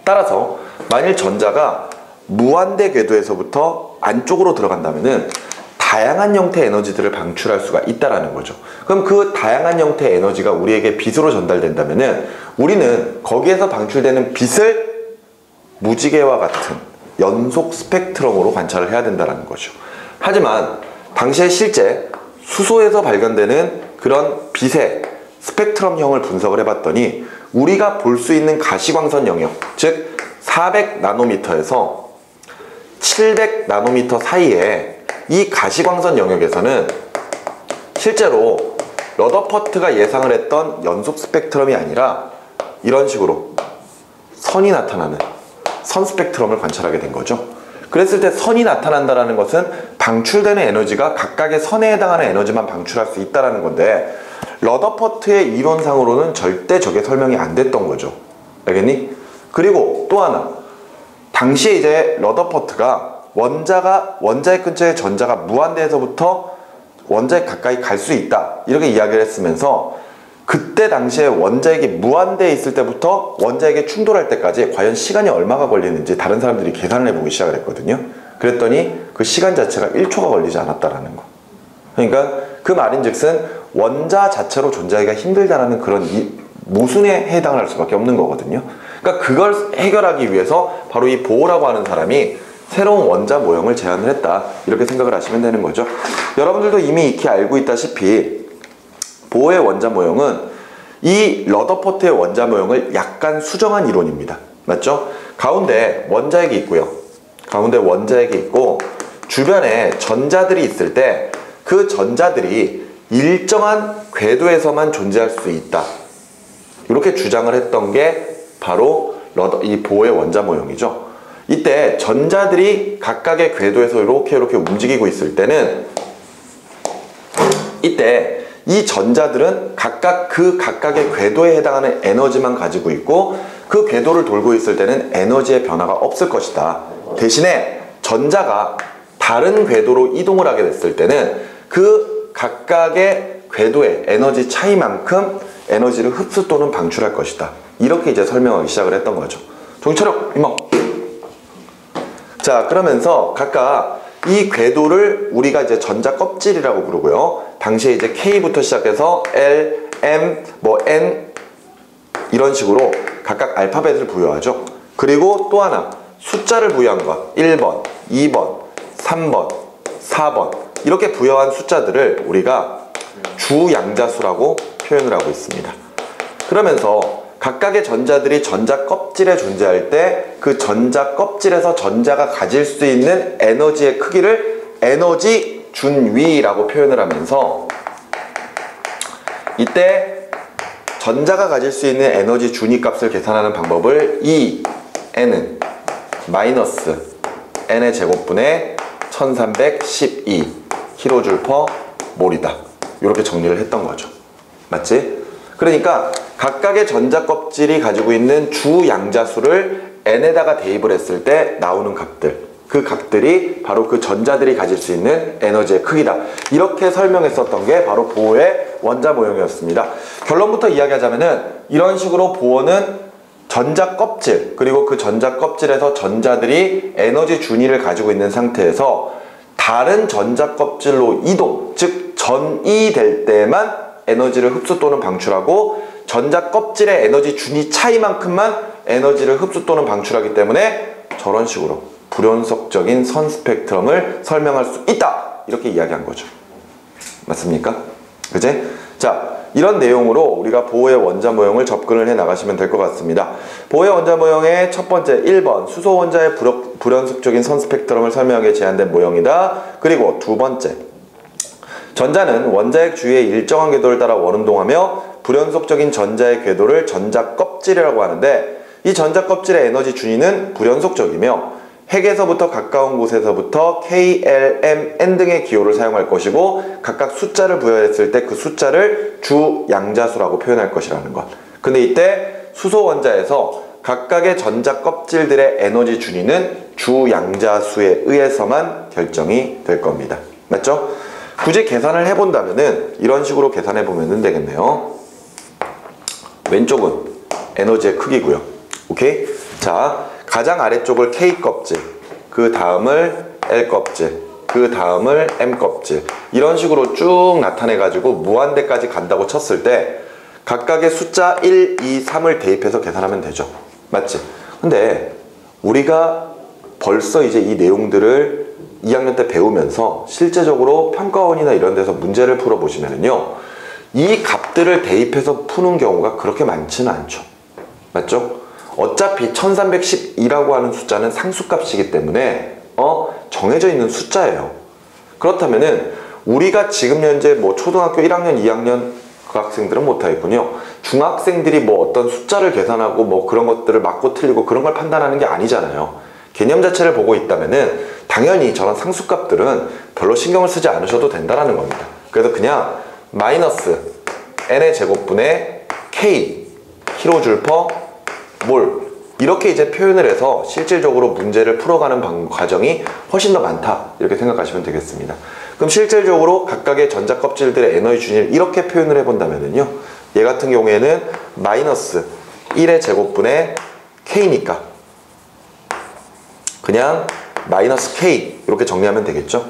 따라서 만일 전자가 무한대 궤도에서부터 안쪽으로 들어간다면은 다양한 형태의 에너지들을 방출할 수가 있다라는 거죠. 그럼 그 다양한 형태의 에너지가 우리에게 빛으로 전달된다면은 우리는 거기에서 방출되는 빛을 무지개와 같은 연속 스펙트럼으로 관찰을 해야 된다는 거죠. 하지만 당시에 실제 수소에서 발견되는 그런 빛의 스펙트럼형을 분석을 해봤더니 우리가 볼 수 있는 가시광선 영역, 즉 400나노미터에서 700나노미터 사이에 이 가시광선 영역에서는 실제로 러더퍼트가 예상을 했던 연속 스펙트럼이 아니라 이런 식으로 선이 나타나는 선 스펙트럼을 관찰하게 된 거죠. 그랬을 때 선이 나타난다는 것은 방출되는 에너지가 각각의 선에 해당하는 에너지만 방출할 수 있다는 건데, 러더퍼트의 이론상으로는 절대 저게 설명이 안 됐던 거죠. 알겠니? 그리고 또 하나, 당시에 이제 러더퍼트가 원자핵 근처에 전자가 무한대에서부터 원자핵 가까이 갈 수 있다, 이렇게 이야기를 했으면서 그때 당시에 원자핵이 무한대에 있을 때부터 원자핵이 충돌할 때까지 과연 시간이 얼마가 걸리는지 다른 사람들이 계산을 해보기 시작을 했거든요. 그랬더니 그 시간 자체가 1초가 걸리지 않았다라는 거. 그러니까 그 말인즉슨 원자 자체로 존재하기가 힘들다라는 그런 모순에 해당할 수밖에 없는 거거든요. 그러니까 그걸 해결하기 위해서 바로 이 보어라고 하는 사람이 새로운 원자 모형을 제안을 했다, 이렇게 생각을 하시면 되는 거죠. 여러분들도 이미 익히 알고 있다시피 보어의 원자 모형은 이 러더퍼트의 원자 모형을 약간 수정한 이론입니다. 맞죠? 가운데 원자핵이 있고요. 가운데 원자핵이 있고 주변에 전자들이 있을 때 그 전자들이 일정한 궤도에서만 존재할 수 있다, 이렇게 주장을 했던 게 바로 이 보어의 원자 모형이죠. 이때 전자들이 각각의 궤도에서 이렇게 움직이고 있을 때는 이때 이 전자들은 각각 그 각각의 궤도에 해당하는 에너지만 가지고 있고 그 궤도를 돌고 있을 때는 에너지의 변화가 없을 것이다. 대신에 전자가 다른 궤도로 이동을 하게 됐을 때는 그 각각의 궤도의 에너지 차이만큼 에너지를 흡수 또는 방출할 것이다, 이렇게 이제 설명하기 시작을 했던 거죠. 정신 차려 임마. 자, 그러면서 각각 이 궤도를 우리가 이제 전자 껍질이라고 부르고요. 당시에 이제 K부터 시작해서 L, M, N 이런 식으로 각각 알파벳을 부여하죠. 그리고 또 하나 숫자를 부여한 것, 1번, 2번, 3번, 4번 이렇게 부여한 숫자들을 우리가 주양자수라고 표현을 하고 있습니다. 그러면서 각각의 전자들이 전자 껍질에 존재할 때 그 전자 껍질에서 전자가 가질 수 있는 에너지의 크기를 에너지 준위라고 표현을 하면서 이때 전자가 가질 수 있는 에너지 준위 값을 계산하는 방법을 N은 마이너스 N의 제곱분의 1312 kJ/몰이다. 이렇게 정리를 했던 거죠. 맞지? 그러니까 각각의 전자 껍질이 가지고 있는 주 양자수를 N에다가 대입을 했을 때 나오는 값들, 그 값들이 바로 그 전자들이 가질 수 있는 에너지의 크기다. 이렇게 설명했었던 게 바로 보어의 원자 모형이었습니다. 결론부터 이야기하자면은 이런 식으로 보어는 전자 껍질, 그리고 그 전자 껍질에서 전자들이 에너지 준위를 가지고 있는 상태에서 다른 전자 껍질로 이동, 즉 전이될 때만 에너지를 흡수 또는 방출하고 전자 껍질의 에너지 준위 차이만큼만 에너지를 흡수 또는 방출하기 때문에 저런 식으로 불연속적인 선 스펙트럼을 설명할 수 있다. 이렇게 이야기한 거죠. 맞습니까? 그지? 자, 이런 내용으로 우리가 보어의 원자 모형을 접근을 해 나가시면 될 것 같습니다. 보어의 원자 모형의 첫 번째 1번 수소 원자의 불연속적인 선 스펙트럼을 설명하기에 제한된 모형이다. 그리고 두 번째 전자는 원자핵 주위의 일정한 궤도를 따라 원운동하며 불연속적인 전자의 궤도를 전자 껍질이라고 하는데 이 전자 껍질의 에너지 준위는 불연속적이며 핵에서부터 가까운 곳에서부터 K, L, M, N 등의 기호를 사용할 것이고 각각 숫자를 부여했을 때 그 숫자를 주양자수라고 표현할 것이라는 것. 근데 이때 수소 원자에서 각각의 전자 껍질들의 에너지 준위는 주양자수에 의해서만 결정이 될 겁니다. 맞죠? 굳이 계산을 해본다면은 이런 식으로 계산해 보면 되겠네요. 왼쪽은 에너지의 크기고요. 오케이? 자, 가장 아래쪽을 K 껍질, 그 다음을 L 껍질, 그 다음을 M 껍질 이런 식으로 쭉 나타내 가지고 무한대까지 간다고 쳤을 때 각각의 숫자 1, 2, 3을 대입해서 계산하면 되죠. 맞지? 근데 우리가 벌써 이제 이 내용들을 2학년 때 배우면서 실제적으로 평가원이나 이런 데서 문제를 풀어보시면요, 이 값들을 대입해서 푸는 경우가 그렇게 많지는 않죠. 맞죠? 어차피 1312라고 하는 숫자는 상수값이기 때문에 정해져 있는 숫자예요. 그렇다면은 우리가 지금 현재 뭐 초등학교 1학년, 2학년 그 학생들은 못하겠군요. 중학생들이 뭐 어떤 숫자를 계산하고 뭐 그런 것들을 맞고 틀리고 그런 걸 판단하는 게 아니잖아요. 개념 자체를 보고 있다면은 당연히 저런 상수값들은 별로 신경을 쓰지 않으셔도 된다는 겁니다. 그래서 그냥 마이너스 n의 제곱분의 k kJ/몰 이렇게 이제 표현을 해서 실질적으로 문제를 풀어가는 과정이 훨씬 더 많다 이렇게 생각하시면 되겠습니다. 그럼 실질적으로 각각의 전자 껍질들의 에너지 준위를 이렇게 표현을 해본다면요, 얘 같은 경우에는 마이너스 1의 제곱분의 k니까 그냥 마이너스 k 이렇게 정리하면 되겠죠.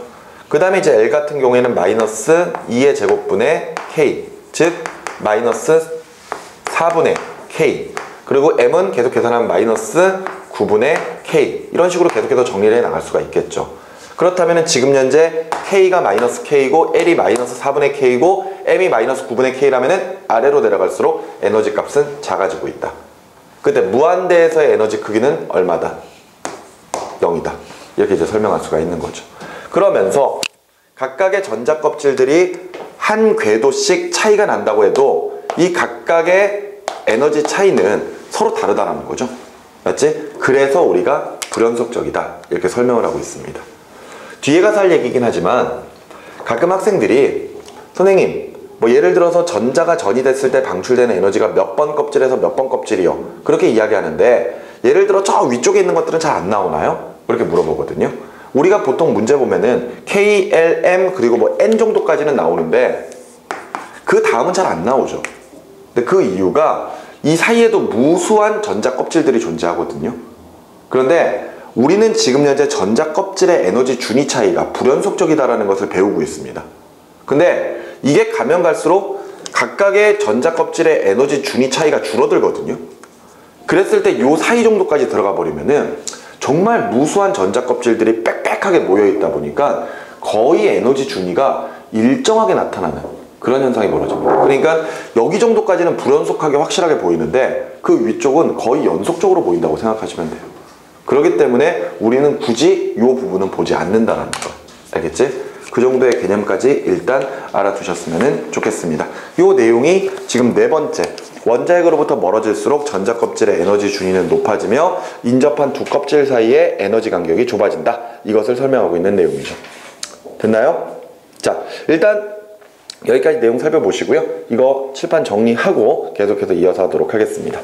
그 다음에 이제 L 같은 경우에는 마이너스 2의 제곱분의 k, 즉 마이너스 4분의 k, 그리고 M은 계속 계산하면 마이너스 9분의 k 이런 식으로 계속해서 정리를 해 나갈 수가 있겠죠. 그렇다면 지금 현재 k가 마이너스 k고 L이 마이너스 4분의 k고 M이 마이너스 9분의 k라면 아래로 내려갈수록 에너지 값은 작아지고 있다. 근데 무한대에서의 에너지 크기는 얼마다? 0이다. 이렇게 이제 설명할 수가 있는 거죠. 그러면서 각각의 전자 껍질들이 한 궤도씩 차이가 난다고 해도 이 각각의 에너지 차이는 서로 다르다는 거죠. 맞지? 그래서 우리가 불연속적이다 이렇게 설명을 하고 있습니다. 뒤에 가서 할 얘기긴 하지만 가끔 학생들이 선생님 뭐 예를 들어서 전자가 전이됐을 때 방출되는 에너지가 몇 번 껍질에서 몇 번 껍질이요 그렇게 이야기하는데 예를 들어 저 위쪽에 있는 것들은 잘 안 나오나요? 그렇게 물어보거든요. 우리가 보통 문제 보면은 K, L, M 그리고 뭐 N 정도까지는 나오는데 그 다음은 잘 안 나오죠. 근데 그 이유가 이 사이에도 무수한 전자 껍질들이 존재하거든요. 그런데 우리는 지금 현재 전자 껍질의 에너지 준위 차이가 불연속적이다라는 것을 배우고 있습니다. 근데 이게 가면 갈수록 각각의 전자 껍질의 에너지 준위 차이가 줄어들거든요. 그랬을 때 요 사이 정도까지 들어가 버리면은 정말 무수한 전자 껍질들이 빽빽하게 모여 있다 보니까 거의 에너지 준위가 일정하게 나타나는 그런 현상이 벌어집니다. 그러니까 여기 정도까지는 불연속하게 확실하게 보이는데 그 위쪽은 거의 연속적으로 보인다고 생각하시면 돼요. 그렇기 때문에 우리는 굳이 이 부분은 보지 않는다는 거. 알겠지? 그 정도의 개념까지 일단 알아두셨으면 좋겠습니다. 이 내용이 지금 네 번째, 원자핵으로부터 멀어질수록 전자 껍질의 에너지 준위는 높아지며 인접한 두 껍질 사이의 에너지 간격이 좁아진다. 이것을 설명하고 있는 내용이죠. 됐나요? 자, 일단 여기까지 내용 살펴보시고요. 이거 칠판 정리하고 계속해서 이어서 하도록 하겠습니다.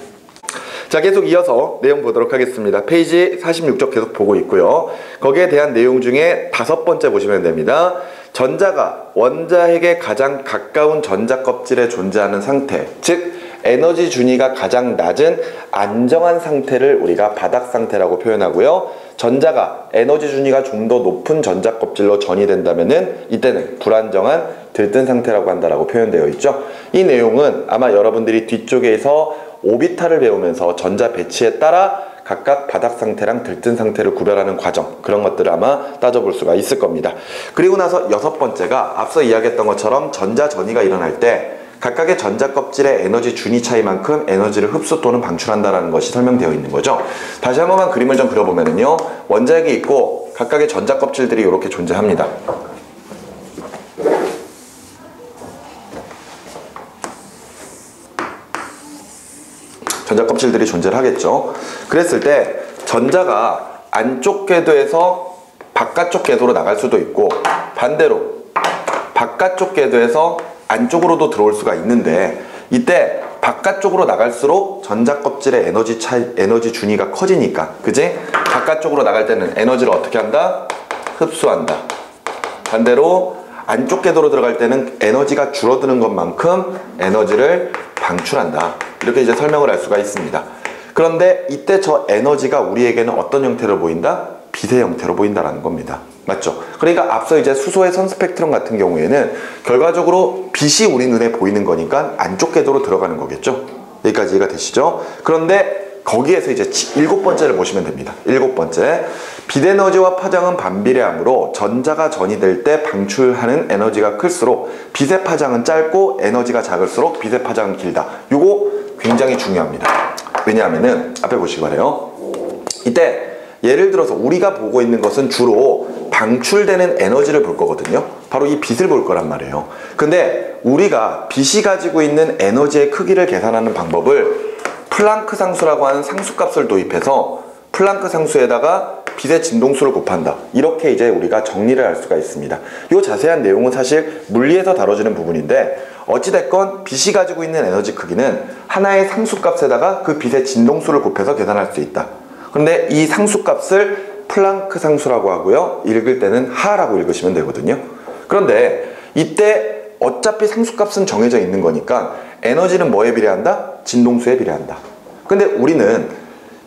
자, 계속 이어서 내용 보도록 하겠습니다. 페이지 46쪽 계속 보고 있고요. 거기에 대한 내용 중에 5번째 보시면 됩니다. 전자가 원자핵에 가장 가까운 전자 껍질에 존재하는 상태, 즉 에너지 준위가 가장 낮은 안정한 상태를 우리가 바닥 상태라고 표현하고요. 전자가 에너지 준위가 좀 더 높은 전자 껍질로 전이된다면은 이때는 불안정한 들뜬 상태라고 한다라고 표현되어 있죠. 이 내용은 아마 여러분들이 뒤쪽에서 오비탈을 배우면서 전자 배치에 따라 각각 바닥 상태랑 들뜬 상태를 구별하는 과정, 그런 것들을 아마 따져볼 수가 있을 겁니다. 그리고 나서 6번째가 앞서 이야기했던 것처럼 전자 전이가 일어날 때 각각의 전자 껍질의 에너지 준위 차이만큼 에너지를 흡수 또는 방출한다는 것이 설명되어 있는 거죠. 다시 한 번만 그림을 좀 그려보면요, 원자핵이 있고 각각의 전자 껍질들이 이렇게 존재합니다. 전자 껍질들이 존재를 하겠죠. 그랬을 때 전자가 안쪽 궤도에서 바깥쪽 궤도로 나갈 수도 있고 반대로 바깥쪽 궤도에서 안쪽으로도 들어올 수가 있는데, 이때 바깥쪽으로 나갈수록 전자 껍질의 에너지 준위가 커지니까, 그지? 바깥쪽으로 나갈 때는 에너지를 어떻게 한다? 흡수한다. 반대로 안쪽 궤도로 들어갈 때는 에너지가 줄어드는 것만큼 에너지를 방출한다. 이렇게 이제 설명을 할 수가 있습니다. 그런데 이때 저 에너지가 우리에게는 어떤 형태로 보인다? 빛의 형태로 보인다라는 겁니다. 맞죠? 그러니까 앞서 이제 수소의 선 스펙트럼 같은 경우에는 결과적으로 빛이 우리 눈에 보이는 거니까 안쪽 궤도로 들어가는 거겠죠? 여기까지 이해가 되시죠? 그런데 거기에서 이제 7번째를 보시면 됩니다. 7번째. 빛 에너지와 파장은 반비례하므로 전자가 전이될 때 방출하는 에너지가 클수록 빛의 파장은 짧고 에너지가 작을수록 빛의 파장은 길다. 요거 굉장히 중요합니다. 왜냐하면은 앞에 보시기 바래요. 이때 예를 들어서 우리가 보고 있는 것은 주로 방출되는 에너지를 볼 거거든요. 바로 이 빛을 볼 거란 말이에요. 근데 우리가 빛이 가지고 있는 에너지의 크기를 계산하는 방법을 플랑크 상수라고 하는 상수값을 도입해서 플랑크 상수에다가 빛의 진동수를 곱한다. 이렇게 이제 우리가 정리를 할 수가 있습니다. 이 자세한 내용은 사실 물리에서 다뤄지는 부분인데, 어찌됐건 빛이 가지고 있는 에너지 크기는 하나의 상수값에다가 그 빛의 진동수를 곱해서 계산할 수 있다. 그런데 이 상수값을 플랑크 상수라고 하고요. 읽을 때는 하라고 읽으시면 되거든요. 그런데 이때 어차피 상수값은 정해져 있는 거니까 에너지는 뭐에 비례한다? 진동수에 비례한다. 근데 우리는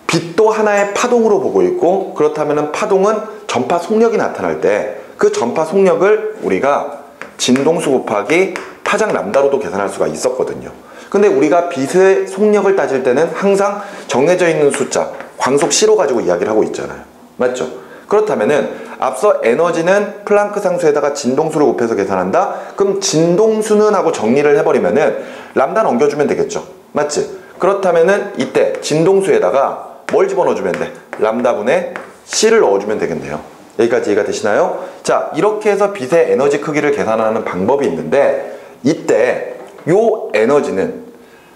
빛도 하나의 파동으로 보고 있고, 그렇다면 파동은 전파 속력이 나타날 때 그 전파 속력을 우리가 진동수 곱하기 파장 람다로도 계산할 수가 있었거든요. 근데 우리가 빛의 속력을 따질 때는 항상 정해져 있는 숫자, 광속 C로 가지고 이야기를 하고 있잖아요. 맞죠? 그렇다면은 앞서 에너지는 플랑크 상수에다가 진동수를 곱해서 계산한다? 그럼 진동수는 하고 정리를 해버리면은 람다 넘겨주면 되겠죠. 맞지? 그렇다면은 이때 진동수에다가 뭘 집어넣어주면 돼? 람다분의 C를 넣어주면 되겠네요. 여기까지 이해가 되시나요? 자, 이렇게 해서 빛의 에너지 크기를 계산하는 방법이 있는데, 이때 요 에너지는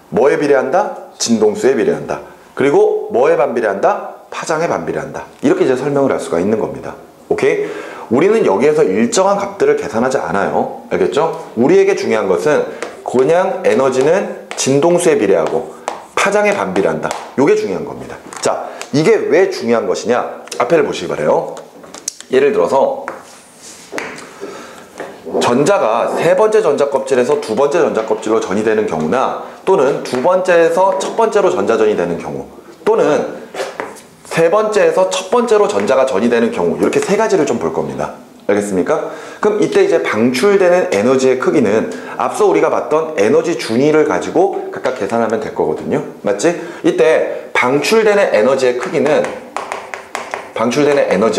뭐에 비례한다? 진동수에 비례한다. 그리고 뭐에 반비례한다? 파장에 반비례한다. 이렇게 이제 설명을 할 수가 있는 겁니다. 오케이? 우리는 여기에서 일정한 값들을 계산하지 않아요. 알겠죠? 우리에게 중요한 것은 그냥 에너지는 진동수에 비례하고 파장에 반비례한다. 이게 중요한 겁니다. 자, 이게 왜 중요한 것이냐? 앞에를 보시기 바래요. 예를 들어서 전자가 세 번째 전자 껍질에서 두 번째 전자 껍질로 전이되는 경우나, 또는 두 번째에서 첫 번째로 전자전이 되는 경우, 또는 세 번째에서 첫 번째로 전자가 전이되는 경우, 이렇게 세 가지를 좀 볼 겁니다. 알겠습니까? 그럼 이때 이제 방출되는 에너지의 크기는 앞서 우리가 봤던 에너지 준위를 가지고 각각 계산하면 될 거거든요. 맞지? 이때 방출되는 에너지의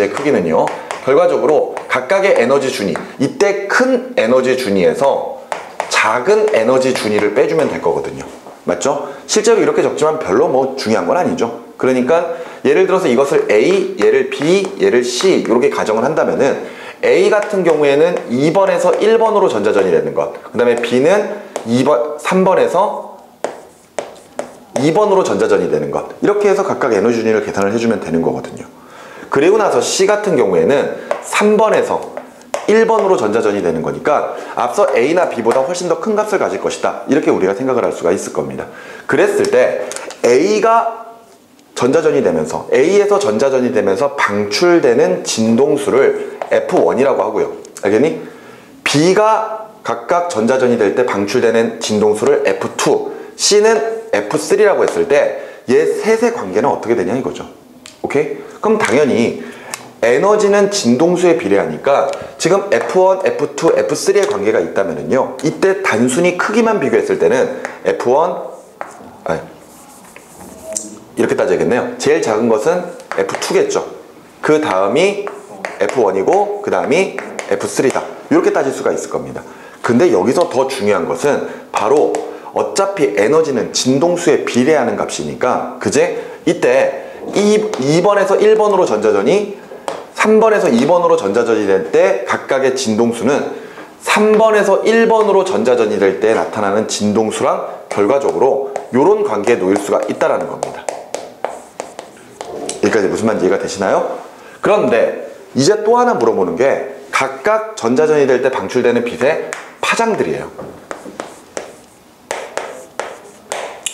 크기는요, 결과적으로 각각의 에너지 준위, 이때 큰 에너지 준위에서 작은 에너지 준위를 빼주면 될 거거든요. 맞죠? 실제로 이렇게 적지만 별로 뭐 중요한 건 아니죠. 그러니까 예를 들어서 이것을 A, 얘를 B, 얘를 C 이렇게 가정을 한다면은 A 같은 경우에는 2번에서 1번으로 전자전이 되는 것, 그 다음에 B는 3번에서 2번으로 전자전이 되는 것, 이렇게 해서 각각 에너지 준위를 계산을 해주면 되는 거거든요. 그리고 나서 C 같은 경우에는 3번에서 1번으로 전자전이 되는 거니까 앞서 A나 B보다 훨씬 더 큰 값을 가질 것이다, 이렇게 우리가 생각을 할 수가 있을 겁니다. 그랬을 때 A가 전자전이 되면서, A에서 전자전이 되면서 방출되는 진동수를 F1이라고 하고요. 알겠니? B가 각각 전자전이 될 때 방출되는 진동수를 F2, C는 F3라고 했을 때 얘 셋의 관계는 어떻게 되냐 이거죠. 오케이? 그럼 당연히 에너지는 진동수에 비례하니까 지금 F1, F2, F3의 관계가 있다면요, 이때 단순히 크기만 비교했을 때는 F1, 이렇게 따져야겠네요. 제일 작은 것은 F2겠죠. 그 다음이 F1이고 그 다음이 F3다. 이렇게 따질 수가 있을 겁니다. 근데 여기서 더 중요한 것은 바로 어차피 에너지는 진동수에 비례하는 값이니까, 그제? 이때 2번에서 1번으로 전자전이 3번에서 2번으로 전자전이 될 때 각각의 진동수는 3번에서 1번으로 전자전이 될 때 나타나는 진동수랑 결과적으로 이런 관계에 놓일 수가 있다는 겁니다. 여기까지 무슨 말인지 이해가 되시나요? 그런데 이제 또 하나 물어보는 게 각각 전자전이 될 때 방출되는 빛의 파장들이에요.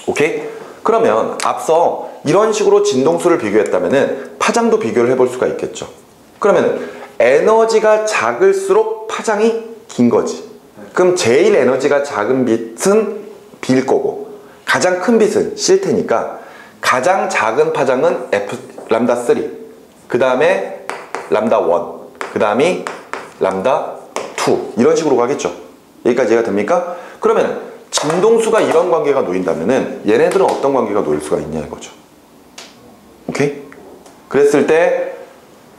오케이? 그러면 앞서 이런 식으로 진동수를 비교했다면은 파장도 비교를 해볼 수가 있겠죠. 그러면 에너지가 작을수록 파장이 긴 거지. 그럼 제일 에너지가 작은 빛은 B일 거고 가장 큰 빛은 C일 테니까 가장 작은 파장은 람다3, 그 다음에 람다1, 그 다음이 람다2, 이런 식으로 가겠죠. 여기까지 이해가 됩니까? 그러면 진동수가 이런 관계가 놓인다면은 얘네들은 어떤 관계가 놓일 수가 있냐 이거죠. 오케이? 그랬을 때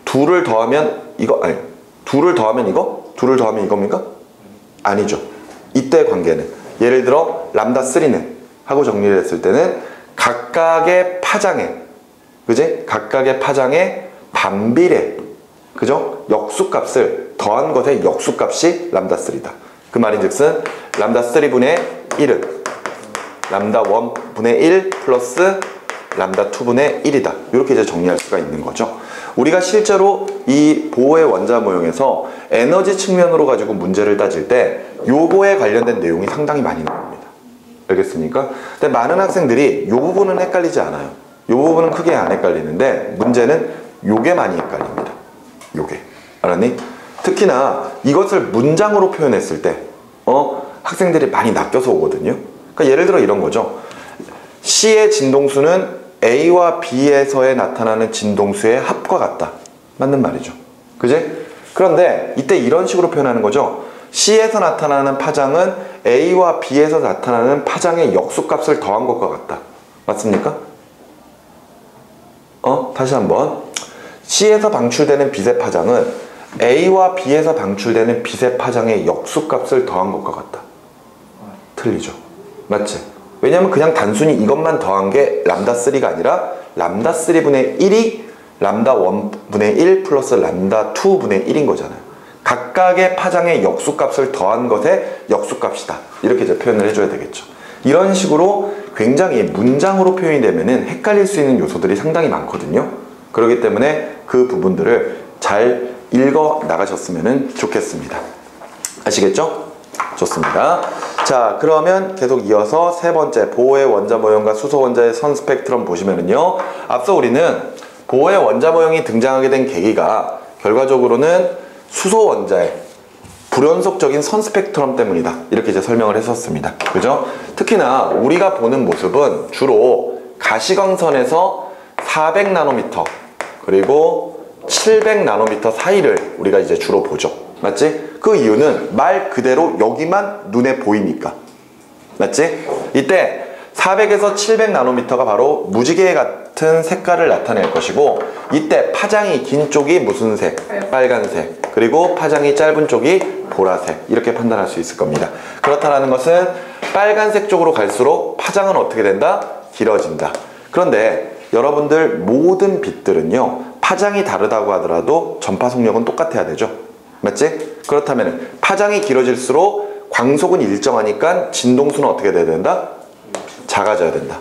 둘을 더하면 이거, 아니, 둘을 더하면 이거? 둘을 더하면 이겁니까? 아니죠. 이때 관계는 예를 들어 람다3는 하고 정리를 했을 때는 각각의 파장에, 그지? 각각의 파장에 반비례, 그죠? 역수값을 더한 것의 역수값이 람다3다. 그 말인즉슨 람다3분의 1은 람다1분의 1 플러스 람다2분의 1이다. 이렇게 이제 정리할 수가 있는 거죠. 우리가 실제로 이 보호의 원자 모형에서 에너지 측면으로 가지고 문제를 따질 때 요거에 관련된 내용이 상당히 많이 나옵니다. 알겠습니까? 근데 많은 학생들이 요 부분은 헷갈리지 않아요. 요 부분은 크게 안 헷갈리는데 문제는 요게 많이 헷갈립니다. 요게. 알았니? 특히나 이것을 문장으로 표현했을 때 학생들이 많이 낚여서 오거든요. 그러니까 예를 들어 이런 거죠. C의 진동수는 A와 B에서의 나타나는 진동수의 합과 같다. 맞는 말이죠. 그지? 그런데 이때 이런 식으로 표현하는 거죠. C에서 나타나는 파장은 A와 B에서 나타나는 파장의 역수값을 더한 것과 같다. 맞습니까? 다시 한번. C에서 방출되는 빛의 파장은 A와 B에서 방출되는 빛의 파장의 역수값을 더한 것과 같다. 틀리죠. 맞지? 왜냐면 그냥 단순히 이것만 더한 게 람다3가 아니라 람다3분의 1이 람다1분의 1 플러스 람다2분의 1인 거잖아요. 각각의 파장의 역수값을 더한 것의 역수값이다. 이렇게 이제 표현을 해줘야 되겠죠. 이런 식으로 굉장히 문장으로 표현이 되면은 헷갈릴 수 있는 요소들이 상당히 많거든요. 그렇기 때문에 그 부분들을 잘 읽어 나가셨으면 좋겠습니다. 아시겠죠? 좋습니다. 자, 그러면 계속 이어서 세 번째, 보호의 원자 모형과 수소 원자의 선 스펙트럼 보시면은요, 앞서 우리는 보호의 원자 모형이 등장하게 된 계기가 결과적으로는 수소 원자의 불연속적인 선 스펙트럼 때문이다. 이렇게 이제 설명을 했었습니다. 그죠? 특히나 우리가 보는 모습은 주로 가시광선에서 400나노미터 그리고 700나노미터 사이를 우리가 이제 주로 보죠. 맞지? 그 이유는 말 그대로 여기만 눈에 보이니까. 맞지? 이때 400에서 700나노미터가 바로 무지개에 같은 색깔을 나타낼 것이고, 이때 파장이 긴 쪽이 무슨 색? 빨간색. 그리고 파장이 짧은 쪽이 보라색. 이렇게 판단할 수 있을 겁니다. 그렇다는 것은 빨간색 쪽으로 갈수록 파장은 어떻게 된다? 길어진다. 그런데 여러분들 모든 빛들은요, 파장이 다르다고 하더라도 전파 속력은 똑같아야 되죠. 맞지? 그렇다면 파장이 길어질수록 광속은 일정하니까 진동수는 어떻게 돼야 된다? 작아져야 된다.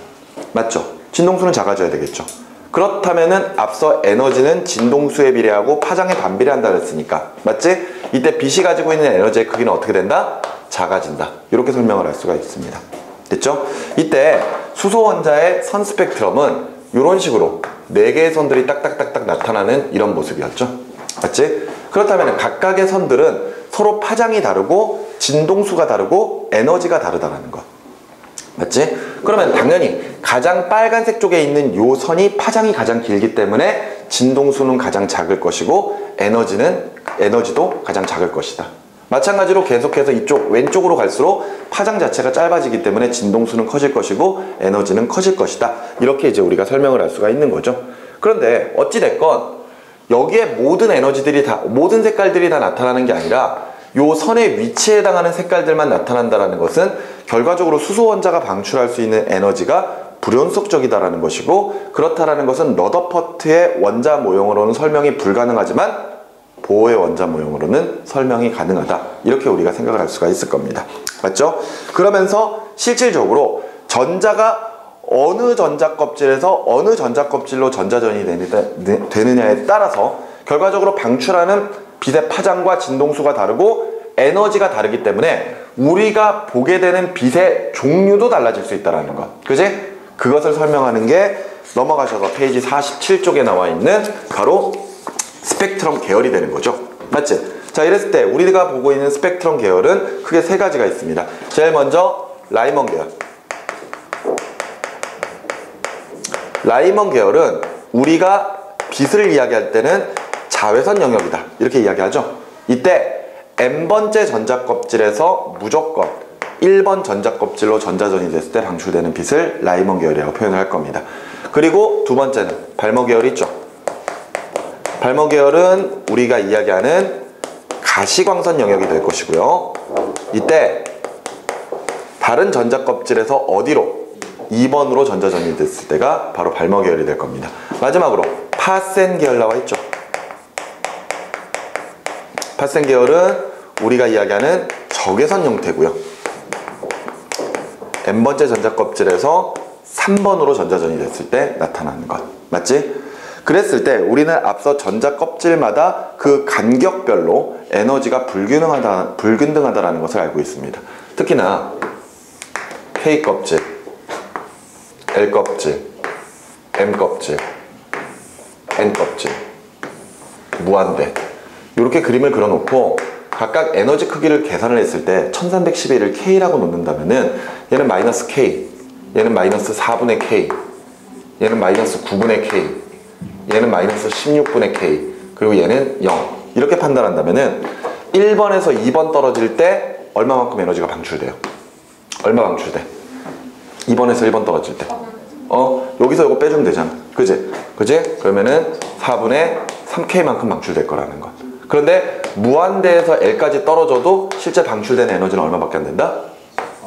맞죠? 진동수는 작아져야 되겠죠. 그렇다면은 앞서 에너지는 진동수에 비례하고 파장에 반비례한다 그랬으니까, 맞지? 이때 빛이 가지고 있는 에너지의 크기는 어떻게 된다? 작아진다. 이렇게 설명을 할 수가 있습니다. 됐죠? 이때 수소 원자의 선 스펙트럼은 이런 식으로 4개의 선들이 딱딱딱딱 나타나는 이런 모습이었죠. 맞지? 그렇다면 각각의 선들은 서로 파장이 다르고 진동수가 다르고 에너지가 다르다는 것. 맞지? 그러면 당연히 가장 빨간색 쪽에 있는 요 선이 파장이 가장 길기 때문에 진동수는 가장 작을 것이고 에너지도 가장 작을 것이다. 마찬가지로 계속해서 이쪽 왼쪽으로 갈수록 파장 자체가 짧아지기 때문에 진동수는 커질 것이고 에너지는 커질 것이다. 이렇게 이제 우리가 설명을 할 수가 있는 거죠. 그런데 어찌됐건 여기에 모든 에너지들이 다, 모든 색깔들이 다 나타나는 게 아니라 요 선의 위치에 해당하는 색깔들만 나타난다는 것은 결과적으로 수소 원자가 방출할 수 있는 에너지가 불연속적이다라는 것이고, 그렇다라는 것은 러더퍼트의 원자 모형으로는 설명이 불가능하지만 보어의 원자 모형으로는 설명이 가능하다. 이렇게 우리가 생각을 할 수가 있을 겁니다. 맞죠? 그러면서 실질적으로 전자가 어느 전자 껍질에서 어느 전자 껍질로 전자전이 되느냐에 따라서 결과적으로 방출하는 빛의 파장과 진동수가 다르고 에너지가 다르기 때문에 우리가 보게 되는 빛의 종류도 달라질 수 있다는 것. 그지? 그것을 설명하는 게 넘어가셔서 페이지 47쪽에 나와 있는 바로 스펙트럼 계열이 되는 거죠. 맞지? 자, 이랬을 때 우리가 보고 있는 스펙트럼 계열은 크게 3가지가 있습니다. 제일 먼저 라이먼 계열. 라이먼 계열은 우리가 빛을 이야기할 때는 자외선 영역이다. 이렇게 이야기하죠. 이때 n번째 전자껍질에서 무조건 1번 전자껍질로 전자전이 됐을 때 방출되는 빛을 라이먼 계열이라고 표현을 할 겁니다. 그리고 두 번째는 발머 계열이 있죠. 발머 계열은 우리가 이야기하는 가시광선 영역이 될 것이고요. 이때 다른 전자껍질에서 어디로? 2번으로 전자전이 됐을 때가 바로 발머 계열이 될 겁니다. 마지막으로 파센 계열 나와 있죠. 파센 계열은 우리가 이야기하는 적외선 형태고요. n번째 전자껍질에서 3번으로 전자전이 됐을 때 나타나는 것. 맞지? 그랬을 때 우리는 앞서 전자껍질마다 그 간격별로 에너지가 불균등하다라는 것을 알고 있습니다. 특히나 K껍질, L껍질, M껍질, N껍질, 무한대, 이렇게 그림을 그려놓고 각각 에너지 크기를 계산을 했을 때 1311을 K라고 놓는다면은 얘는 마이너스 K, 얘는 마이너스 4분의 K, 얘는 마이너스 9분의 K, 얘는 마이너스 16분의 K, 그리고 얘는 0. 이렇게 판단한다면은 1번에서 2번 떨어질 때 얼마만큼 에너지가 방출돼요? 얼마 방출돼? 2번에서 1번 떨어질 때 여기서 이거 빼주면 되잖아. 그지? 그러면은 4분의 3K만큼 방출될 거라는 것. 그런데 무한대에서 L까지 떨어져도 실제 방출된 에너지는 얼마밖에 안 된다?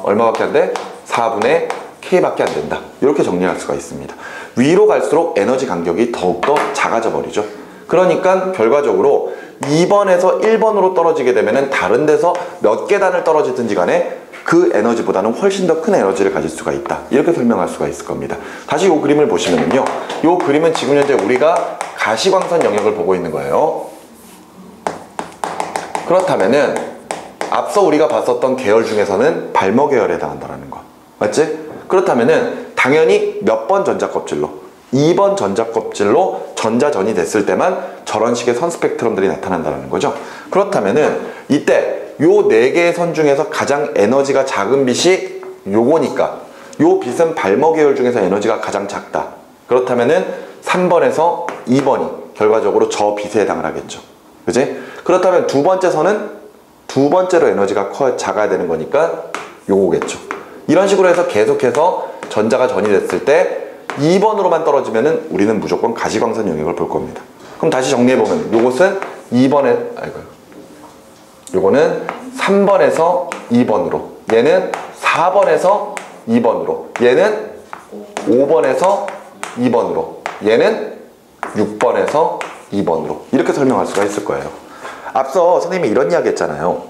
얼마밖에 안 돼? 4분의 K밖에 안 된다. 이렇게 정리할 수가 있습니다. 위로 갈수록 에너지 간격이 더욱더 작아져 버리죠. 그러니까 결과적으로 2번에서 1번으로 떨어지게 되면은 다른 데서 몇 계단을 떨어지든지 간에 그 에너지보다는 훨씬 더 큰 에너지를 가질 수가 있다. 이렇게 설명할 수가 있을 겁니다. 다시 이 그림을 보시면요. 이 그림은 지금 현재 우리가 가시광선 영역을 보고 있는 거예요. 그렇다면은 앞서 우리가 봤었던 계열 중에서는 발머 계열에 해당한다는 거. 맞지? 그렇다면은 당연히 몇 번 전자껍질로? 2번 전자껍질로 전자전이 됐을 때만 저런 식의 선 스펙트럼들이 나타난다는 거죠. 그렇다면은 이때 요 4개의 선 중에서 가장 에너지가 작은 빛이 요거니까 요 빛은 발머 계열 중에서 에너지가 가장 작다. 그렇다면은 3번에서 2번이 결과적으로 저 빛에 해당을 하겠죠. 그지? 그렇다면 두 번째 선은 두 번째로 에너지가 작아야 되는 거니까 요거겠죠. 이런 식으로 해서 계속해서 전자가 전이 됐을 때 2번으로만 떨어지면은 우리는 무조건 가시광선 영역을 볼 겁니다. 그럼 다시 정리해보면 요것은 2번에, 요거는 3번에서 2번으로, 얘는 4번에서 2번으로, 얘는 5번에서 2번으로, 얘는 6번에서 2번으로 이렇게 설명할 수가 있을 거예요. 앞서 선생님이 이런 이야기 했잖아요.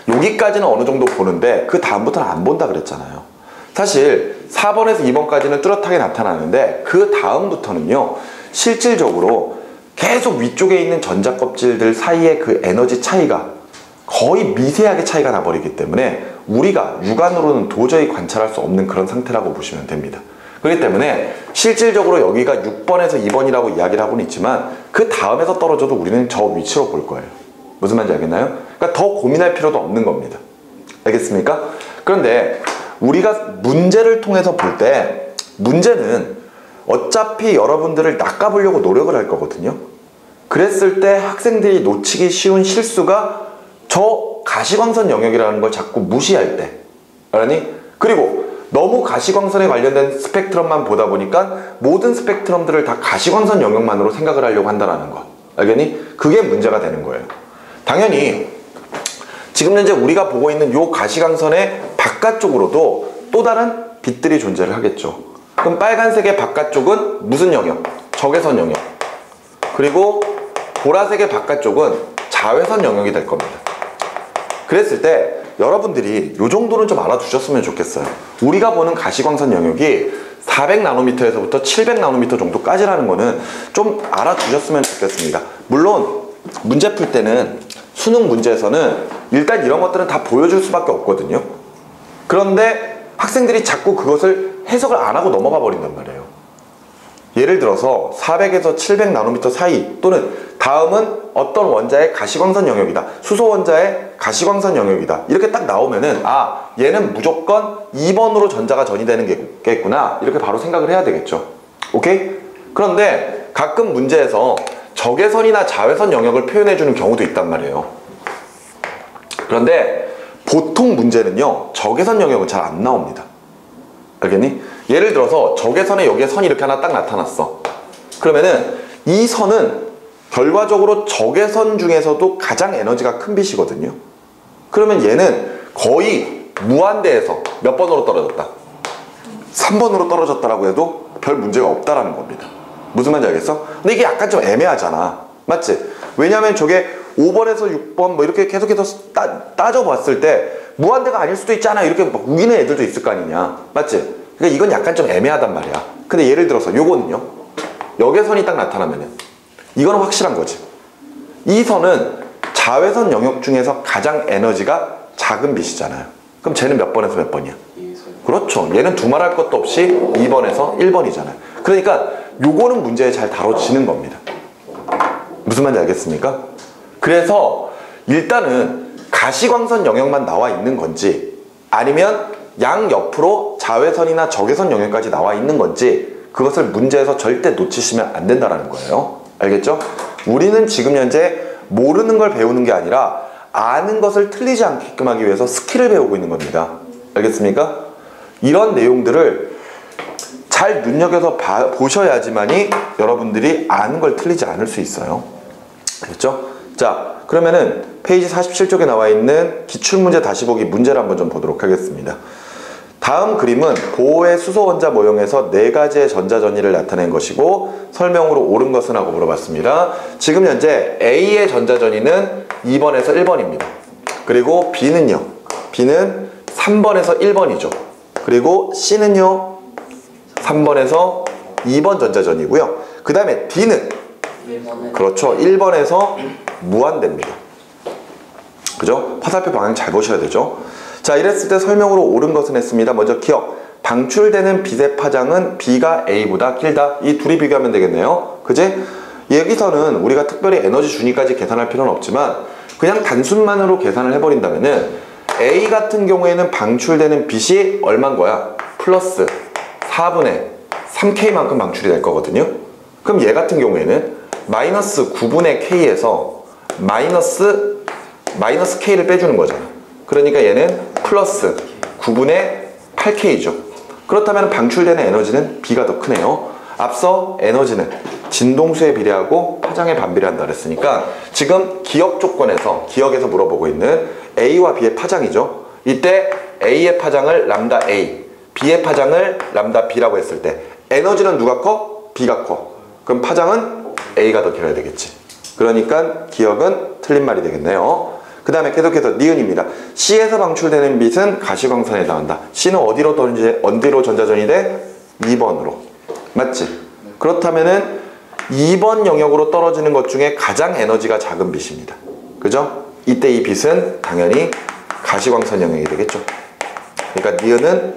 여기까지는 어느 정도 보는데 그 다음부터는 안 본다 그랬잖아요. 사실 4번에서 2번까지는 뚜렷하게 나타나는데 그 다음부터는요, 실질적으로 계속 위쪽에 있는 전자 껍질들 사이의 그 에너지 차이가 거의 미세하게 차이가 나버리기 때문에 우리가 육안으로는 도저히 관찰할 수 없는 그런 상태라고 보시면 됩니다. 그렇기 때문에 실질적으로 여기가 6번에서 2번이라고 이야기를 하고는 있지만 그 다음에서 떨어져도 우리는 저 위치로 볼 거예요. 무슨 말인지 알겠나요? 그러니까 더 고민할 필요도 없는 겁니다. 알겠습니까? 그런데 우리가 문제를 통해서 볼 때 문제는 어차피 여러분들을 낚아보려고 노력을 할 거거든요. 그랬을 때 학생들이 놓치기 쉬운 실수가 저 가시광선 영역이라는 걸 자꾸 무시할 때, 알았니? 그리고 너무 가시광선에 관련된 스펙트럼만 보다 보니까 모든 스펙트럼들을 다 가시광선 영역만으로 생각을 하려고 한다는 거, 알겠니? 그게 문제가 되는 거예요. 당연히 지금 현재 우리가 보고 있는 요 가시광선의 바깥쪽으로도 또 다른 빛들이 존재를 하겠죠. 그럼 빨간색의 바깥쪽은 무슨 영역? 적외선 영역. 그리고 보라색의 바깥쪽은 자외선 영역이 될 겁니다. 그랬을 때 여러분들이 요 정도는 좀 알아두셨으면 좋겠어요. 우리가 보는 가시광선 영역이 400나노미터에서부터 700나노미터 정도까지라는 거는 좀 알아두셨으면 좋겠습니다. 물론 문제 풀 때는 수능 문제에서는 일단 이런 것들은 다 보여줄 수밖에 없거든요. 그런데 학생들이 자꾸 그것을 해석을 안 하고 넘어가 버린단 말이에요. 예를 들어서 400에서 700나노미터 사이 또는 다음은 어떤 원자의 가시광선 영역이다, 수소 원자의 가시광선 영역이다, 이렇게 딱 나오면은 아, 얘는 무조건 2번으로 전자가 전이되는 게겠구나, 이렇게 바로 생각을 해야 되겠죠. 오케이? 그런데 가끔 문제에서 적외선이나 자외선 영역을 표현해 주는 경우도 있단 말이에요. 그런데 보통 문제는요, 적외선 영역은 잘 안 나옵니다. 알겠니? 예를 들어서 적외선에 여기에 선이 이렇게 하나 딱 나타났어. 그러면은 이 선은 결과적으로 적외선 중에서도 가장 에너지가 큰 빛이거든요. 그러면 얘는 거의 무한대에서 몇 번으로 떨어졌다? 3번으로 떨어졌다라고 해도 별 문제가 없다라는 겁니다. 무슨 말인지 알겠어? 근데 이게 약간 좀 애매하잖아. 맞지? 왜냐면 저게 5번에서 6번 뭐 이렇게 계속해서 따져봤을 때 무한대가 아닐 수도 있잖아, 이렇게 막 우기는 애들도 있을 거 아니냐. 맞지? 그러니까 이건 약간 좀 애매하단 말이야. 근데 예를 들어서 요거는요, 역외선이 딱 나타나면은 이거는 확실한 거지. 이 선은 자외선 영역 중에서 가장 에너지가 작은 빛이잖아요. 그럼 쟤는 몇 번에서 몇 번이야? 그렇죠. 얘는 두말할 것도 없이 2번에서 1번이잖아요. 그러니까 요거는 문제에 잘 다뤄지는 겁니다. 무슨 말인지 알겠습니까? 그래서 일단은 가시광선 영역만 나와 있는 건지 아니면 양옆으로 자외선이나 적외선 영역까지 나와 있는 건지 그것을 문제에서 절대 놓치시면 안 된다는 거예요. 알겠죠? 우리는 지금 현재 모르는 걸 배우는 게 아니라 아는 것을 틀리지 않게끔 하기 위해서 스킬을 배우고 있는 겁니다. 알겠습니까? 이런 내용들을 잘 눈여겨서 보셔야지만이 여러분들이 아는 걸 틀리지 않을 수 있어요. 알겠죠? 자, 그러면은 페이지 47쪽에 나와 있는 기출문제 다시 보기 문제를 한번 좀 보도록 하겠습니다. 다음 그림은 보호의 수소 원자 모형에서 4가지의 전자 전이를 나타낸 것이고 설명으로 옳은 것은 하고 물어봤습니다. 지금 현재 A의 전자 전이는 2번에서 1번입니다. 그리고 B는요, B는 3번에서 1번이죠. 그리고 C는요, 3번에서 2번 전자 전이고요. 그 다음에 D는 그렇죠, 1번에서 무한대입니다. 그죠? 화살표 방향 잘 보셔야 되죠. 자, 이랬을 때 설명으로 옳은 것은 했습니다. 먼저 기억, 방출되는 빛의 파장은 B가 A보다 길다. 이 둘이 비교하면 되겠네요. 그지? 여기서는 우리가 특별히 에너지 준위까지 계산할 필요는 없지만 그냥 단순만으로 계산을 해버린다면은 A 같은 경우에는 방출되는 빛이 얼마인 거야? 플러스 4분의 3K만큼 방출이 될 거거든요. 그럼 얘 같은 경우에는 마이너스 9분의 K에서 마이너스 K를 빼주는 거잖아. 그러니까 얘는 플러스 9분의 8K죠. 그렇다면 방출되는 에너지는 B가 더 크네요. 앞서 에너지는 진동수에 비례하고 파장에 반비례한다 그랬으니까 지금 기억 조건에서, 기억에서 물어보고 있는 A와 B의 파장이죠. 이때 A의 파장을 람다 A, B의 파장을 람다 B라고 했을 때 에너지는 누가 커? B가 커. 그럼 파장은 A가 더 길어야 되겠지. 그러니까 기억은 틀린 말이 되겠네요. 그 다음에 계속해서 니은입니다. C에서 방출되는 빛은 가시광선에 해당한다. C는 어디로 전자전이 돼? 2번으로. 맞지? 그렇다면은 2번 영역으로 떨어지는 것 중에 가장 에너지가 작은 빛입니다. 그죠? 이때 이 빛은 당연히 가시광선 영역이 되겠죠. 그러니까 니은은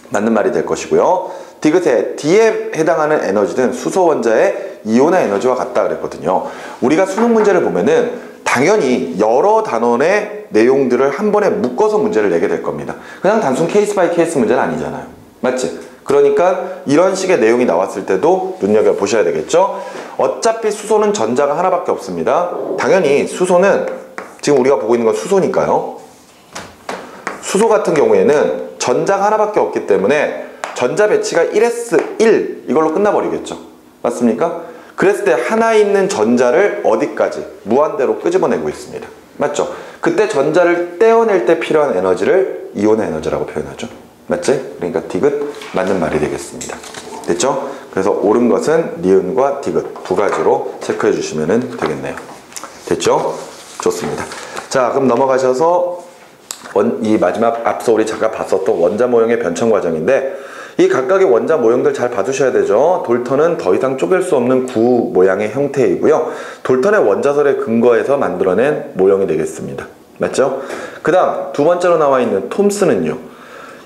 맞는 말이 될 것이고요. 디귿의 D에 해당하는 에너지는 수소 원자의 이온의 에너지와 같다 그랬거든요. 우리가 수능 문제를 보면은 당연히 여러 단원의 내용들을 한 번에 묶어서 문제를 내게 될 겁니다. 그냥 단순 케이스 바이 케이스 문제는 아니잖아요. 맞지? 그러니까 이런 식의 내용이 나왔을 때도 눈여겨보셔야 되겠죠. 어차피 수소는 전자가 하나밖에 없습니다. 당연히 수소는 지금 우리가 보고 있는 건 수소니까요. 수소 같은 경우에는 전자가 하나밖에 없기 때문에 전자 배치가 1s1 이걸로 끝나버리겠죠. 맞습니까? 그랬을 때 하나 있는 전자를 어디까지? 무한대로 끄집어내고 있습니다. 맞죠? 그때 전자를 떼어낼 때 필요한 에너지를 이온의 에너지라고 표현하죠. 맞지? 그러니까 디귿 맞는 말이 되겠습니다. 됐죠? 그래서 옳은 것은 니은과 디귿 두 가지로 체크해 주시면 되겠네요. 됐죠? 좋습니다. 자, 그럼 넘어가셔서 이 마지막 앞서 우리 잠깐 봤었던 원자 모형의 변천 과정인데 이 각각의 원자 모형들 잘 봐두셔야 되죠. 돌턴은 더 이상 쪼갤 수 없는 구 모양의 형태이고요. 돌턴의 원자설에 근거해서 만들어낸 모형이 되겠습니다. 맞죠? 그 다음 두 번째로 나와 있는 톰슨은요.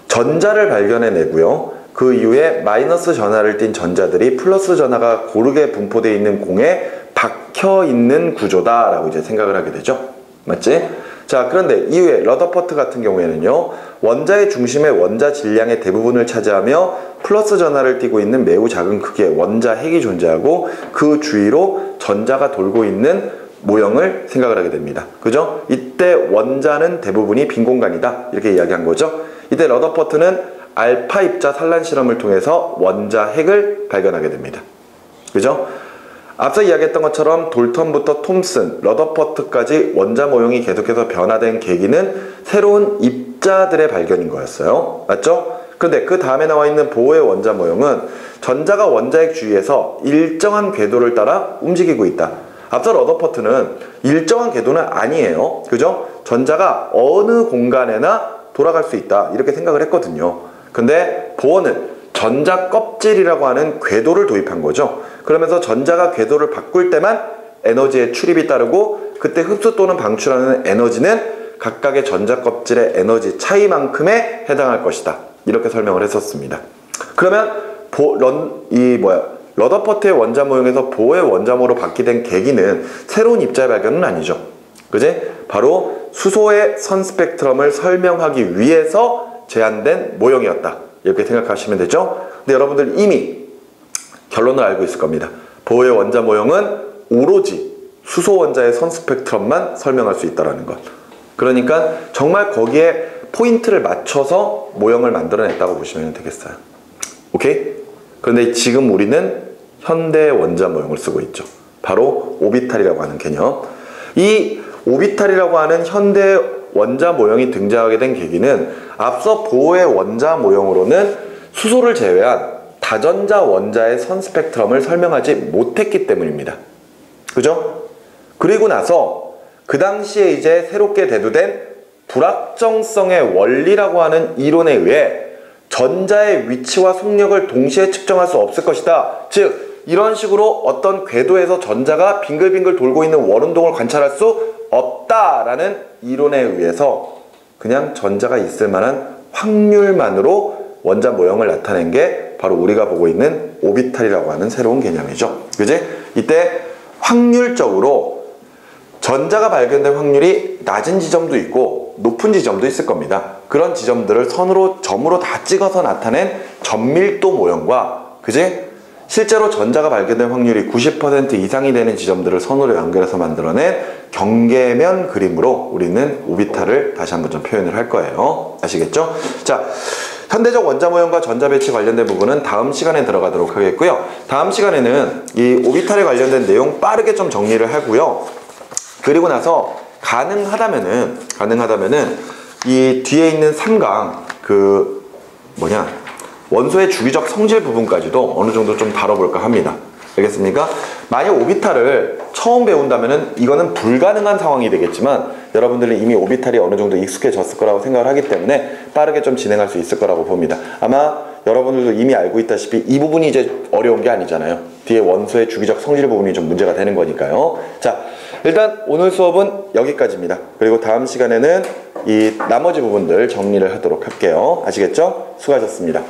전자를 발견해내고요. 그 이후에 마이너스 전하를 띤 전자들이 플러스 전하가 고르게 분포되어 있는 공에 박혀있는 구조다라고 이제 생각을 하게 되죠. 맞지? 자, 그런데 이후에 러더퍼트 같은 경우에는요. 원자의 중심에 원자 질량의 대부분을 차지하며 플러스 전하를 띠고 있는 매우 작은 크기의 원자 핵이 존재하고 그 주위로 전자가 돌고 있는 모형을 생각을 하게 됩니다. 그죠? 이때 원자는 대부분이 빈 공간이다. 이렇게 이야기한 거죠. 이때 러더퍼트는 알파 입자 산란 실험을 통해서 원자 핵을 발견하게 됩니다. 그죠? 앞서 이야기했던 것처럼 돌턴부터 톰슨, 러더퍼트까지 원자 모형이 계속해서 변화된 계기는 새로운 입자들의 발견인 거였어요. 맞죠? 그런데 그 다음에 나와 있는 보어의 원자 모형은 전자가 원자핵 주위에서 일정한 궤도를 따라 움직이고 있다. 앞서 러더퍼트는 일정한 궤도는 아니에요. 그죠? 전자가 어느 공간에나 돌아갈 수 있다. 이렇게 생각을 했거든요. 근데 보어는 전자 껍질이라고 하는 궤도를 도입한 거죠. 그러면서 전자가 궤도를 바꿀 때만 에너지의 출입이 따르고 그때 흡수 또는 방출하는 에너지는 각각의 전자 껍질의 에너지 차이만큼에 해당할 것이다. 이렇게 설명을 했었습니다. 그러면 러더퍼트의 원자 모형에서 보어의 원자 모로 바뀌된 계기는 새로운 입자의 발견은 아니죠. 그지? 바로 수소의 선 스펙트럼을 설명하기 위해서 제안된 모형이었다. 이렇게 생각하시면 되죠. 근데 여러분들 이미 결론을 알고 있을 겁니다. 보어의 원자 모형은 오로지 수소 원자의 선 스펙트럼만 설명할 수 있다는 것. 그러니까 정말 거기에 포인트를 맞춰서 모형을 만들어냈다고 보시면 되겠어요. 오케이? 그런데 지금 우리는 현대 원자 모형을 쓰고 있죠. 바로 오비탈이라고 하는 개념. 이 오비탈이라고 하는 현대 원자 모형이 등장하게 된 계기는 앞서 보어의 원자 모형으로는 수소를 제외한 다전자 원자의 선 스펙트럼을 설명하지 못했기 때문입니다. 그죠? 그리고 나서 그 당시에 이제 새롭게 대두된 불확정성의 원리라고 하는 이론에 의해 전자의 위치와 속력을 동시에 측정할 수 없을 것이다. 즉 이런 식으로 어떤 궤도에서 전자가 빙글빙글 돌고 있는 원운동을 관찰할 수 없다라는 이론에 의해서 그냥 전자가 있을 만한 확률만으로 원자 모형을 나타낸 게 바로 우리가 보고 있는 오비탈이라고 하는 새로운 개념이죠. 그지? 이때 확률적으로 전자가 발견된 확률이 낮은 지점도 있고 높은 지점도 있을 겁니다. 그런 지점들을 선으로 점으로 다 찍어서 나타낸 전밀도 모형과 그지? 실제로 전자가 발견된 확률이 90% 이상이 되는 지점들을 선으로 연결해서 만들어낸 경계면 그림으로 우리는 오비탈을 다시 한번 좀 표현을 할 거예요. 아시겠죠? 자, 현대적 원자 모형과 전자 배치 관련된 부분은 다음 시간에 들어가도록 하겠고요. 다음 시간에는 이 오비탈에 관련된 내용 빠르게 좀 정리를 하고요. 그리고 나서 가능하다면은 이 뒤에 있는 3강 원소의 주기적 성질 부분까지도 어느 정도 좀 다뤄볼까 합니다. 알겠습니까? 만약 오비탈을 처음 배운다면은 이거는 불가능한 상황이 되겠지만 여러분들은 이미 오비탈이 어느 정도 익숙해졌을 거라고 생각을 하기 때문에 빠르게 좀 진행할 수 있을 거라고 봅니다. 아마 여러분들도 이미 알고 있다시피 이 부분이 이제 어려운 게 아니잖아요. 뒤에 원소의 주기적 성질 부분이 좀 문제가 되는 거니까요. 자, 일단 오늘 수업은 여기까지입니다. 그리고 다음 시간에는 이 나머지 부분들 정리를 하도록 할게요. 아시겠죠? 수고하셨습니다.